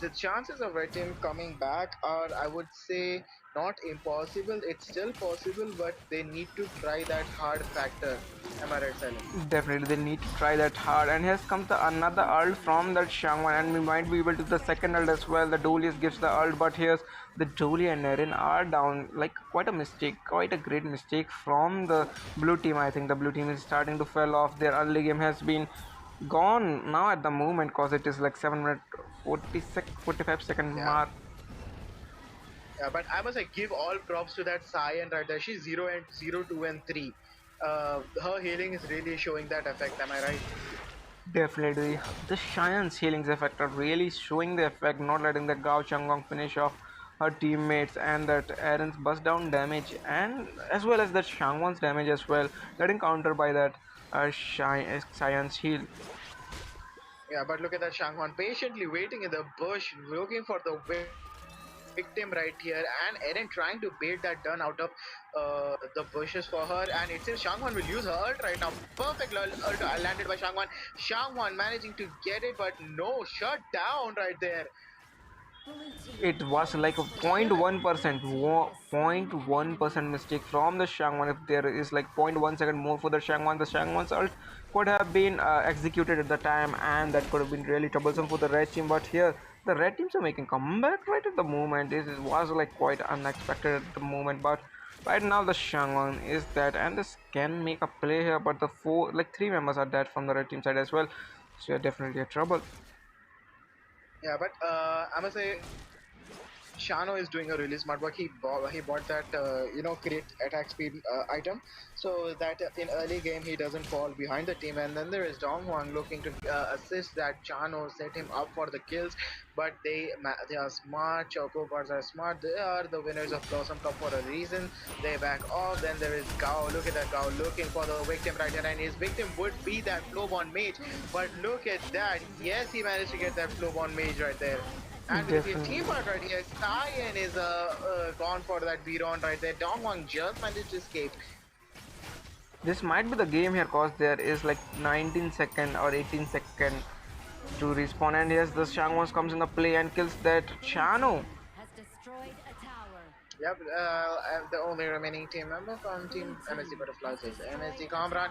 the chances of red team coming back are, I would say, not impossible. It's still possible, but they need to try that hard factor. Am I right, Silent? Definitely, they need to try that hard. And here's comes the another ult from that Shangwan, and we might be able to the second ult as well. The Dolius gives the ult, but here's the Jolie and Erin are down. Like quite a mistake, quite a great mistake from the blue team. I think the blue team is starting to fall off. Their early game has been gone now at the moment because it is like 7 minute 45 second Yeah. mark. Yeah, but I must say, give all props to that Cyan right there. She's 0 and 0, 2 and 3. Her healing is really showing that effect. Am I right? Definitely, the Cheyenne's healings effect are really showing the effect, not letting the Gao Changgong finish off her teammates, and that Aaron's bust down damage, and as well as that Shangwon's damage as well, getting countered by that Cheyenne's heal. Yeah, but look at that Shangwan patiently waiting in the bush, looking for the victim right here, and Eren trying to bait that done out of the bushes for her. And it seems Shangwan will use her ult right now. Perfect ult landed by Shangwan. Shangwan managing to get it, but no, shut down right there. It was like a 0.1%, 0.1% mistake from the Shangwan. If there is like 0.1 second more for the Shangwan's ult could have been executed at the time, and that could have been really troublesome for the red team. But here, the red teams are making comeback right at the moment. It was like quite unexpected at the moment, but right now the Shangwan is dead, and this can make a play here. But the three members are dead from the red team side as well, so you're definitely a trouble. Yeah, but I must say, Shano is doing a really smart work. He bought that create attack speed item, so that in early game he doesn't fall behind the team. And then there is Dong Huang looking to assist that Chano, set him up for the kills. But they are smart. Choco Bars are smart. They are the winners of Blossom Cup for a reason. They back off. Then there is Gao. Look at that Gao looking for the victim right here, and his victim would be that Flowborn mage. But look at that. Yes, he managed to get that Flowborn mage right there. And with his Definitely. teamwork right here, Cyan is gone for that Viron right there. Dongwang just managed to escape. This might be the game here cause there is like 19 second or 18 second to respawn, and yes, the Shangwons comes in the play and kills that Chano. Yep, the only remaining team member from Team MSD Butterflies is MSD Comrade.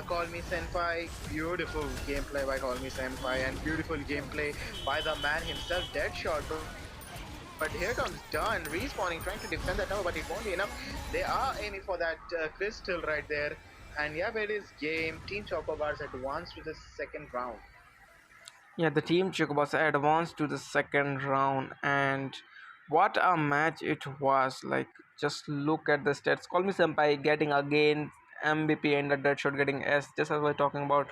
Call Me Senpai. Beautiful gameplay by Call Me Senpai, and beautiful gameplay by the man himself, Deadshot. But here comes Dunn, respawning, trying to defend that tower, but it won't be enough. They are aiming for that crystal right there. And yeah, it is game. Team Chocobars advance to the second round. Yeah, the team Chocobos advanced to the second round, and what a match it was! Like, just look at the stats. Call me Senpai getting again MVP and the Deadshot getting S. Just as we're talking about,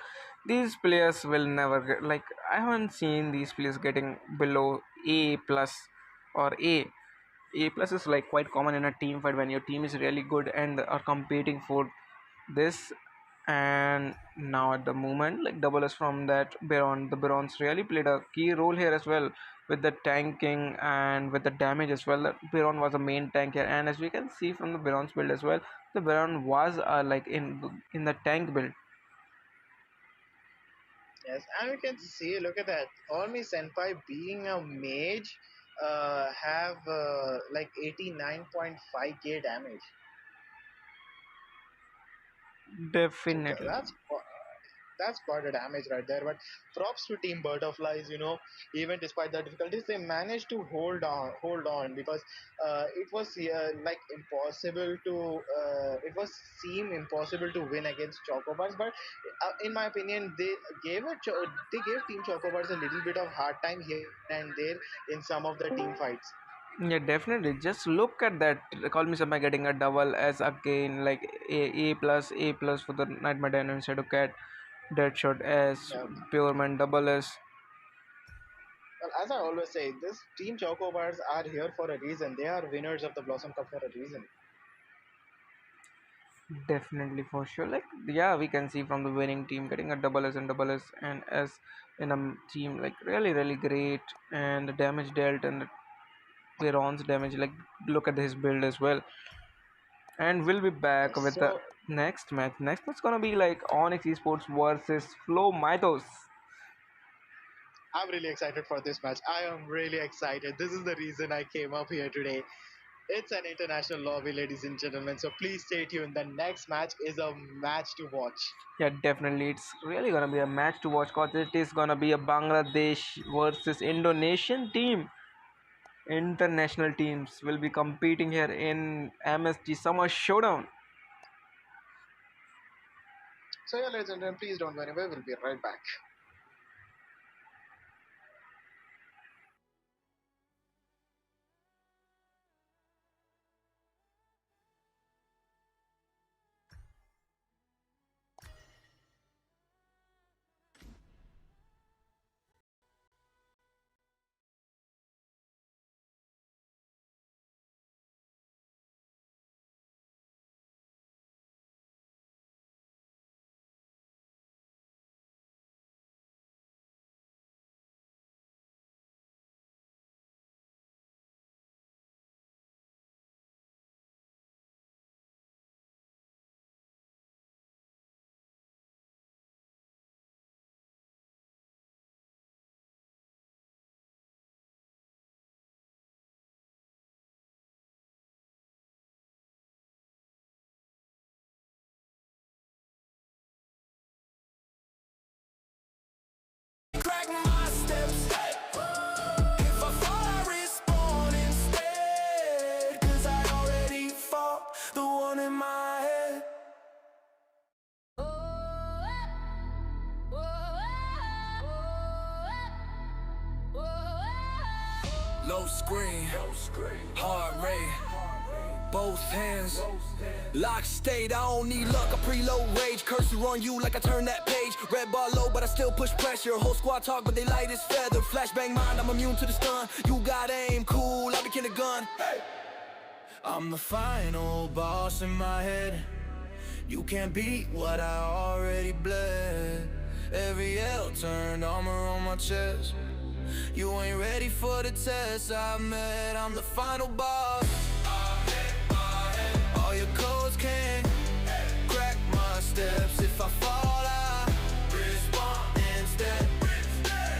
these players will never get like I haven't seen these players getting below A plus or A. A plus is like quite common in a team fight when your team is really good and are competing for this. And now at the moment, like double S from that Baron, the Barons really played a key role here as well with the tanking and with the damage as well. That Baron was a main tank here, and as we can see from the Baron's build as well, the Baron was like in the tank build. Yes, and we can see, look at that. Ormi Senpai being a mage have like 89.5k damage. So Definitely. that's quite a damage right there. But props to Team Butterflies. Even despite the difficulties, they managed to hold on because it was like impossible to. It was seem impossible to win against Chocobars. But in my opinion, they gave Team Chocobars a little bit of hard time here and there in some of the team fights. Yeah, definitely. Just look at that. Call me somebody getting a double as again, like A plus for the Nightmare Dino instead of Cat. Deadshot S, Yeah. Pure Man double S. Well, as I always say, this Team Chocobars are here for a reason. They are winners of the Blossom Cup for a reason. Definitely for sure. Like yeah, we can see from the winning team getting a double S and S in a team like really great, and the damage dealt and Piron's damage. Like, look at his build as well. And we'll be back with the So next match. Next match gonna be like Onyx Esports versus Flow Mythos. I'm really excited for this match. I am really excited. This is the reason I came up here today. It's an international lobby, ladies and gentlemen. So please stay tuned. The next match is a match to watch. Yeah, definitely. It's really gonna be a match to watch because it is gonna be a Bangladesh versus Indonesian team. International teams will be competing here in MSD Summer Showdown. So yeah, ladies and gentlemen, please don't go anywhere. We'll be right back. Crack my steps. If I fall, I respawn instead. 'Cause I already fought the one in my head. Low screen, hard rate, both hands, lock state. I don't need luck, I preload rage. Cursor on you like I turn that page. Red bar low, but I still push pressure. Whole squad talk, but they light as feather. Flashbang mind, I'm immune to the stun. You got aim, cool, I became a gun. I'm the final boss in my head. You can't beat what I already bled. Every L turned armor on my chest. You ain't ready for the test I met. I'm the final boss. All your codes can't crack my steps. If I fall, I respawn instead.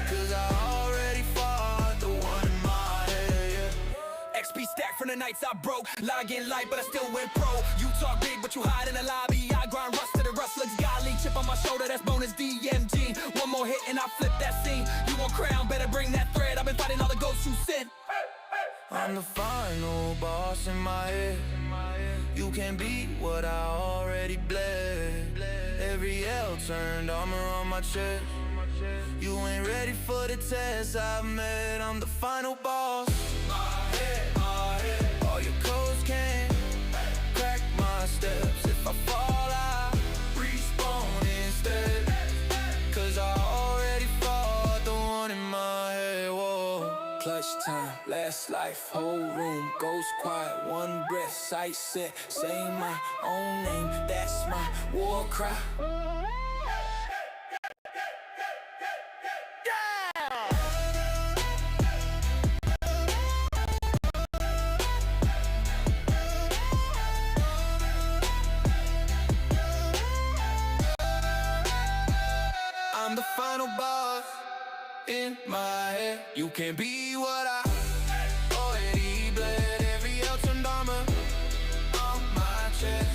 'Cause I already fought the one in my head, yeah. XP stack from the nights I broke. Login light, but I still went pro. You talk big, but you hide in the lobby. I grind rust to the rust. Looks godly. Chip on my shoulder, that's bonus DMG. One more hit and I flip that scene. You want crown, better bring that thread. I've been fighting all the ghosts you sent. I'm the final boss in my head. You can't beat what I already bled. Every L turned armor on my chest. You ain't ready for the test I've met. I'm the final boss. All your codes can't crack my steps. If I fall, I respawn instead. 'Cause I already fought the one in my head. Whoa. Clutch time, last life, whole room goes quiet. One breath, sight set, say my own name. That's my war cry. I'm the final boss in my head. You can't be what I already bled. Every L turned armor on my chest.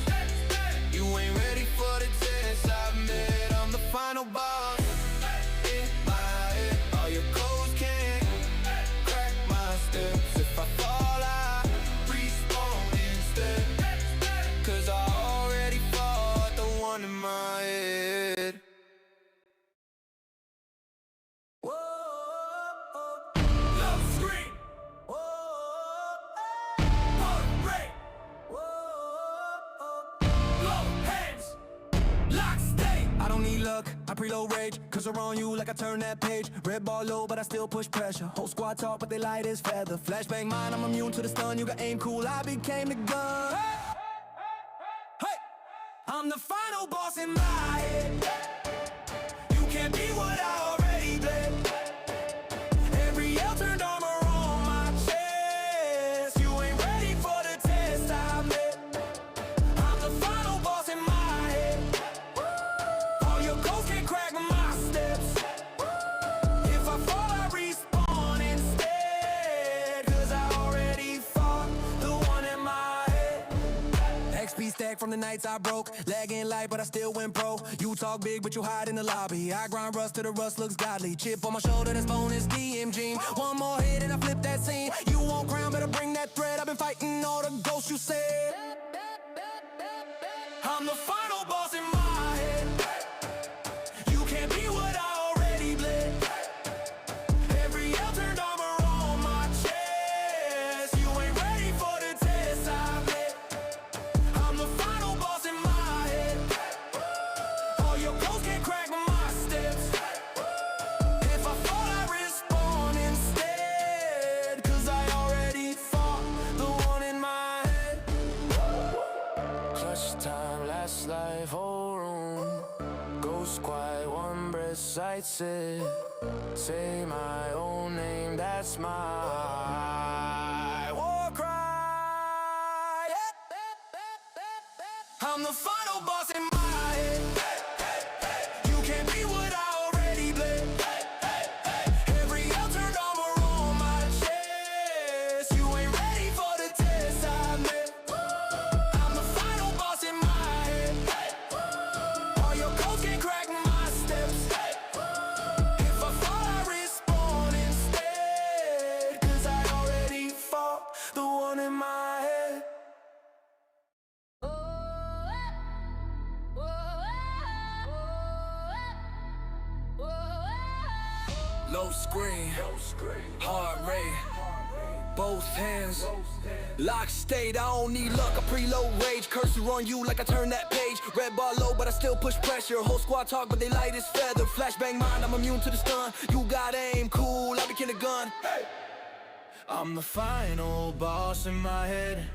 You ain't ready for the test I've met. I'm the final boss in my head. All your codes can't crack my steps. If I fall, I respawn instead. 'Cause I already fought the one in my head. Love screen. Heart rate. Low hands. Lock state. I don't need luck, I preload rage. Cause around you like I turn that page. Red bar low, but I still push pressure. Whole squad talk, but they light as feather. Flashbang mine, I'm immune to the stun. You got aim, cool, I became the gun. Hey! I'm the final boss in my head. You can't be what I already bled. Every L turned armor on my chest. stack from the nights I broke. Lagging light, but I still went pro. You talk big, but you hide in the lobby. I grind rust till the rust looks godly. Chip on my shoulder, that's bonus DMG. One more hit and I flip that scene. You won't crown, better bring that thread. I've been fighting all the ghosts you said. I'm the final boss in my head. You can't be what I already bled. Every L turned armor on my chest. You ain't ready for the test I met. I'm the final boss in my head. All your clothes can't crack my steps. If I fall, I respawn instead. Cause I already fought the one in my head. Clutch time, last life, whole room. Ghost quiet, one breath, sights it. Say my own name, that's my war cry. I'm the final boss in my head. You can't be what I already bled. Every L turned armor on my chest. You ain't ready for the test I met. I'm the final boss in my head. All your codes can't crack my steps. If I fall, I respawn instead. Cause I already fought the one in my head. Low screen, heart rate, both hands, lock state, I don't need luck, I preload rage, cursor on you like I turn that page, red bar low but I still push pressure, whole squad talk but they light as feather, flashbang mind, I'm immune to the stun, you got aim, cool, I be killing gun, I'm the final boss in my head,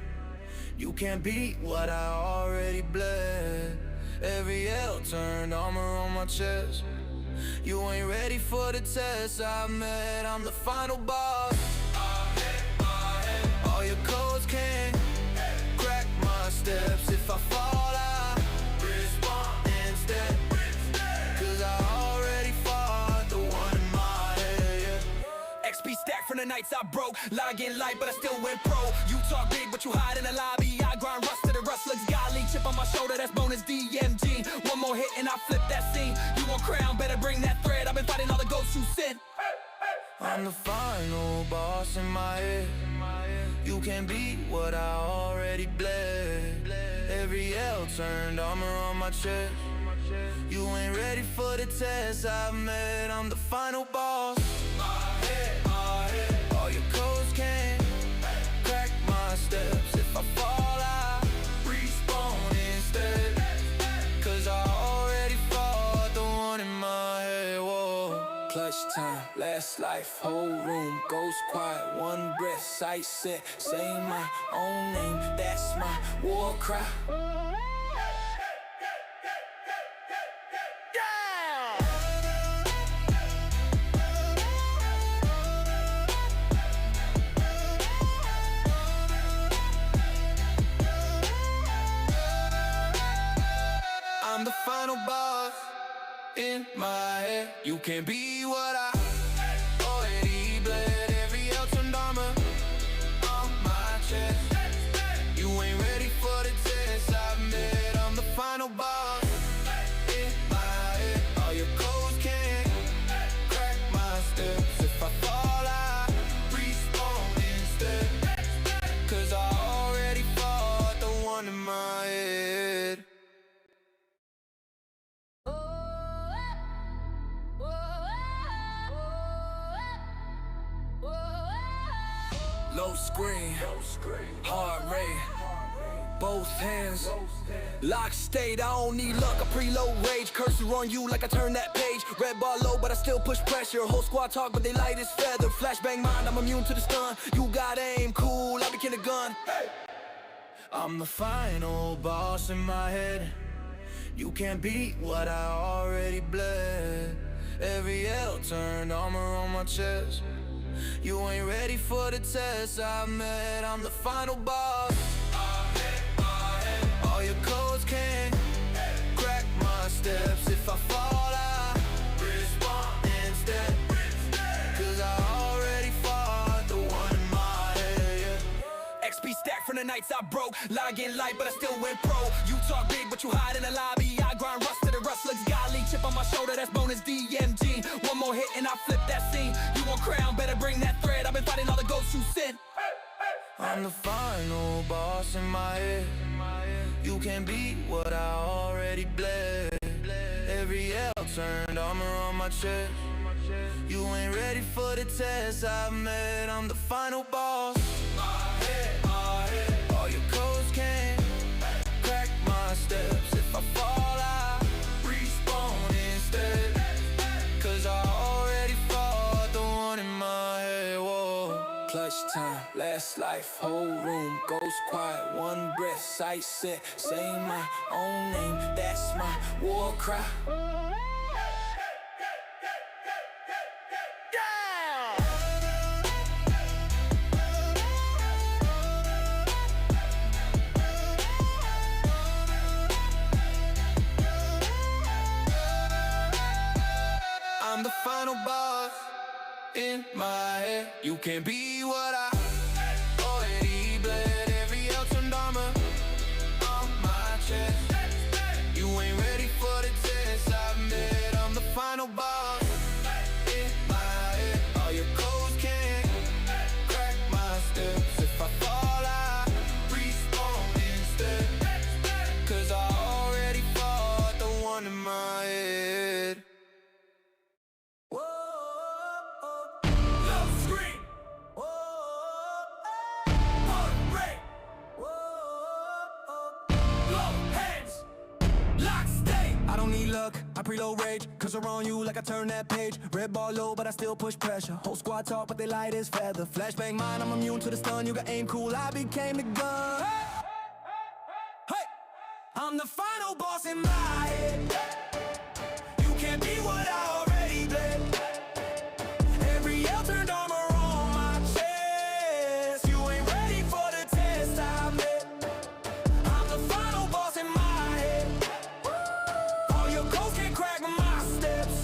you can't beat what I already bled, every L turned armor on my chest. You ain't ready for the test I met. I'm the final boss. All your codes can't crack my steps. If I fall, I respawn instead. Cause I already fought the one in my head. XP stack from the nights I broke. Logging light, but I still went pro. You talk big, but you hide in the lobby. I grind rust till the rust looks godly. Chip on my shoulder, that's bonus DMG. One more hit and I flip that scene. You want crown, better bring that thread. I've been fighting all the ghosts you sent. I'm the final boss in my head. You can't beat what I already bled. Every L turned armor on my chest. You ain't ready for the test I've met. I'm the final boss. All your codes can't crack my steps. If I fall, I respawn instead. Cause I already fought the one in my head. Whoa. Clutch time, last life, whole room goes quiet, one breath, sight set. Say my own name, that's my war cry. I'm the final boss in my head. You can't be what I already bled. Every L turned armor on my chest. You ain't ready for the test I've met. I'm the final boss in my head. All your codes can't crack my steps. If I fall, I respawn instead. Cause I already fought the one in my head. Low screen, heart rate, both hands, lock state, I don't need luck, I preload rage, cursor on you like I turn that page, red bar low but I still push pressure, whole squad talk but they light as feather, flashbang mind, I'm immune to the stun, you got aim, cool, I be killing gun, I'm the final boss in my head, you can't beat what I already bled, every L turned armor on my chest. You ain't ready for the test I met. I'm the final boss. All your codes can't crack my steps. If I fall, I respawn instead. Cause I already fought the one in my head. XP stack from the the nights I broke. Log in light, but I still went pro. You talk big, but you hide in the lobby. I grind rust to the rust looks godly. Chip on my shoulder, that's bonus DMG. One more hit and I flip that scene. You want crown, better bring that thread. I've been fighting all the ghosts you sent. I'm the final boss in my head. You can't beat what I already bled. Every L turned armor on my chest. You ain't ready for the test I've met. I'm the final boss. All your codes can't crack my steps. If I fall, I respawn instead. Cause I already fought the one in my head. Whoa. Clutch time, last life, whole room goes quiet. One breath, sight set, say my own name. That's my war cry. I'm the final boss in my head. You can't be what I already bled. Every L turned armor on my chest. You ain't ready for the test I've met. I'm the final boss in my head. All your codes can't crack my steps. If I fall, I respawn instead. Cause I already fought the one in my head. I preload rage, cause around you like I turn that page. Red ball low, but I still push pressure. Whole squad talk, but they light as feather. Flashbang mine, I'm immune to the stun. You got aim cool, I became the gun. Hey! Hey! I'm the final boss in my head. You can't be what I already bled. Every L turned armor on my chest. You ain't ready for the test I met. I'm the final boss in my head. All your codes can't crack my steps.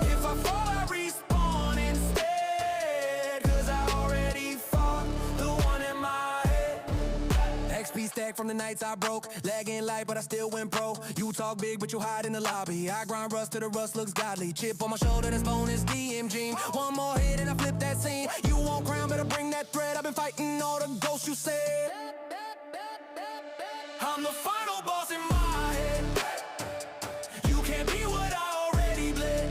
If I fall, I respawn instead. Cause I already fought the one in my head. XP stack from the nights I broke. Lagging light, but I still went pro. You talk big, but you hide in the lobby. I grind rust till the rust looks godly. Chip on my shoulder, that's bonus DMG. One more hit and I flip that scene. You want crown, better bring that thread. I've been fighting all the ghosts you said. I'm the final boss in my head. You can't be what I already bled.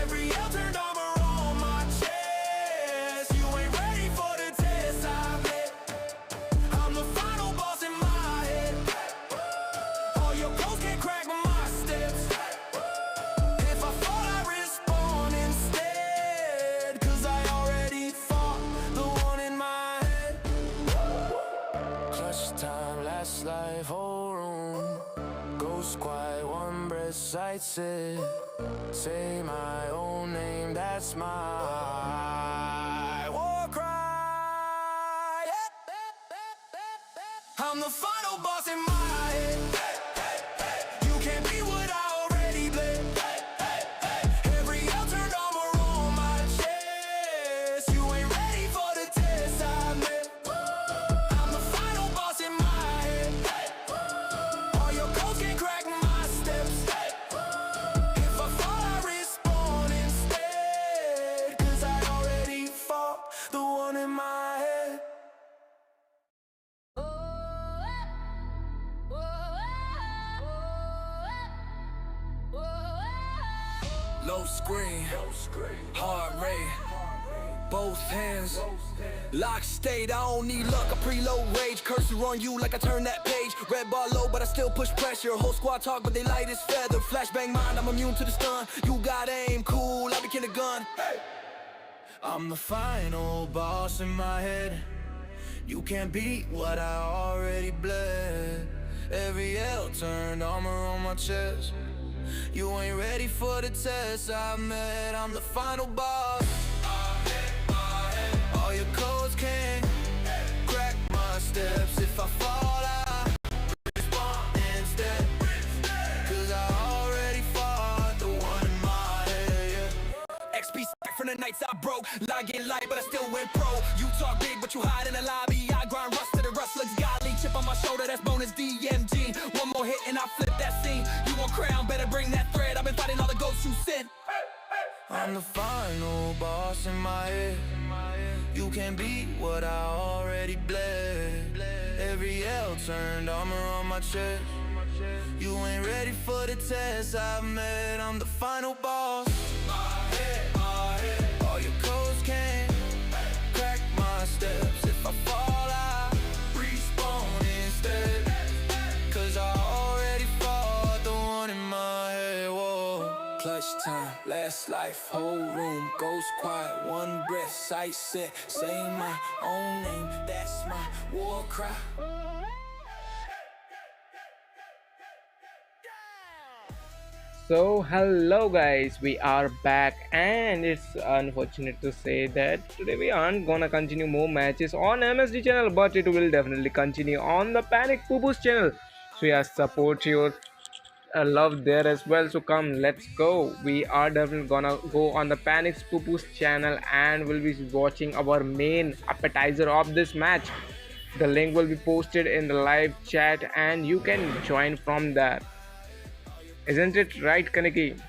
Every L turned armor on my chest. You ain't ready for the test I met. I'm the final boss in my head. All your codes can't crack my steps. If I fall, I respawn instead. Cause I already fought the one in my head. Clutch time, last life, whole room goes quiet, one breath, sight set. Say my own name, that's my war cry. I'm the final boss in my head. You can't be what I already bled. Every L turned armor on my chest. You ain't ready for the test I met. I'm the final boss in my head. All your codes can't crack my steps. If I fall, I respawn instead. Cause I already fought the one in my head. Low screen, hard rate, both hands, lock state, I don't need luck, I preload rage, cursor on you like I turn that page, red bar low but I still push pressure, whole squad talk but they light as feather, flashbang mind, I'm immune to the stun, you got aim, cool, I became the gun. I'm the final boss in my head, you can't beat what I already bled, every L turned armor on my chest. You ain't ready for the test I met. I'm the final boss. All your codes can't crack my steps. If I fall, I respawn instead. Cause I already fought the one in my head, yeah. XP stack from the nights I broke. Log in light, but I still went pro. You talk big, but you hide in the lobby. I'm the final boss in my head. You can't beat what I already bled. Every L turned armor on my chest. You ain't ready for the test I've met. I'm the final boss. All your codes can't crack my steps. If I fall, I respawn instead. Cause I already fought the one in my head. Whoa. Clutch time, last life, whole room goes quiet. One breath, sight set, say my own name. That's my war cry. So hello guys, we are back, and it's unfortunate to say that today we aren't gonna continue more matches on MSD channel, but it will definitely continue on the Panic Poo Poo's channel. So yeah, support your love there as well. So come, let's go. We are definitely gonna go on the Panic Poo Poo's channel and we'll be watching our main appetizer of this match. The link will be posted in the live chat and you can join from there. Isn't it right, Kaneki?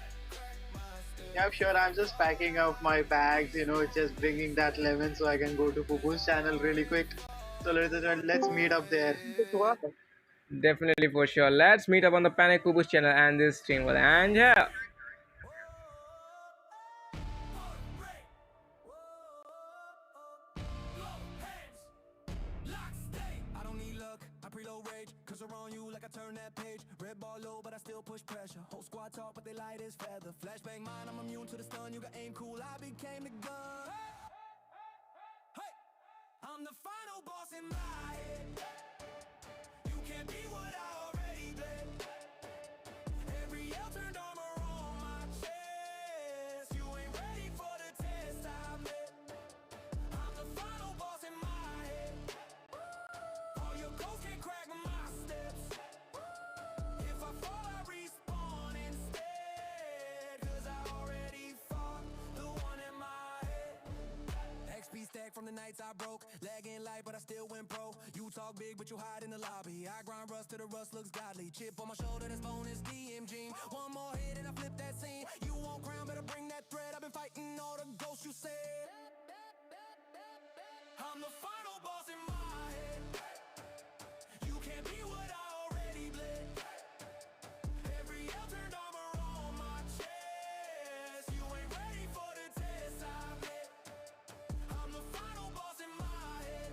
Yeah, sure. I'm just packing up my bags, just bringing that lemon so I can go to Pupu's channel really quick. So let's meet up there. Definitely for sure. Let's meet up on the Panic Poo channel and this stream. And yeah, I don't need luck, I preload rage. Cause around you like I turn that page. Red bar low, but I still push pressure. Whole squad talk, but they light as feather. Flashbang mine, I'm immune to the stun. You got aim cool, I became the gun. Hey! I'm the final boss in my head. You can't be what I already bled. Every L turned armor on my chest. You ain't ready for the test I met. I'm the final boss in my head. All your ghosts can't crack my steps. If I fall, I respawn instead. Cause I already fought the one in my head. XP stack from the nights I broke. Lagging light, but I still went pro. You talk big, but you hide in the lobby. I grind rust till the rust looks godly. Chip on my shoulder, that's bonus DMG. One more hit and I flip that scene. You won't crown, better bring that thread. I've been fighting all the ghosts you said. I'm the final boss in my head. You can't be what I already bled. Every L turned armor on my chest. You ain't ready for the test I met. I'm the final boss in my head.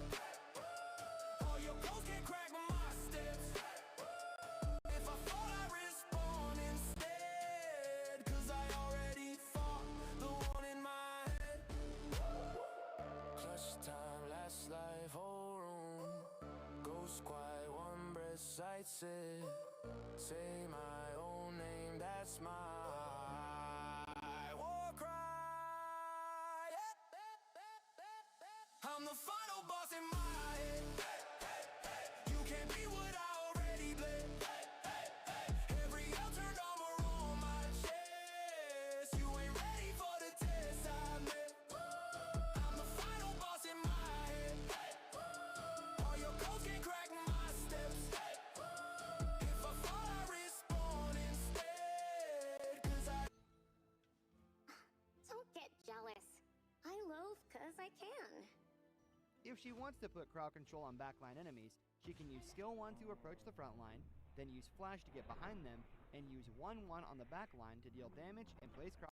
All your ghosts can't crack my steps. If I fall, I respawn instead. Cause I already fought the one in my head. Clutch time, last life, whole room goes quiet, one breath, sight set. Say my own name, that's my war cry. I'm the final boss in my head. You can't be what I already bled. Every L turned armor on my chest. You ain't ready for the test I met. I'm the final boss in my head. All your codes can't crack my steps. If I fall, I respawn instead. Cause I Don't get jealous. I loaf 'cause I can. If she wants to put crowd control on backline enemies, she can use skill 1 to approach the front line, then use flash to get behind them, and use 1-1 on the back line to deal damage and place crowd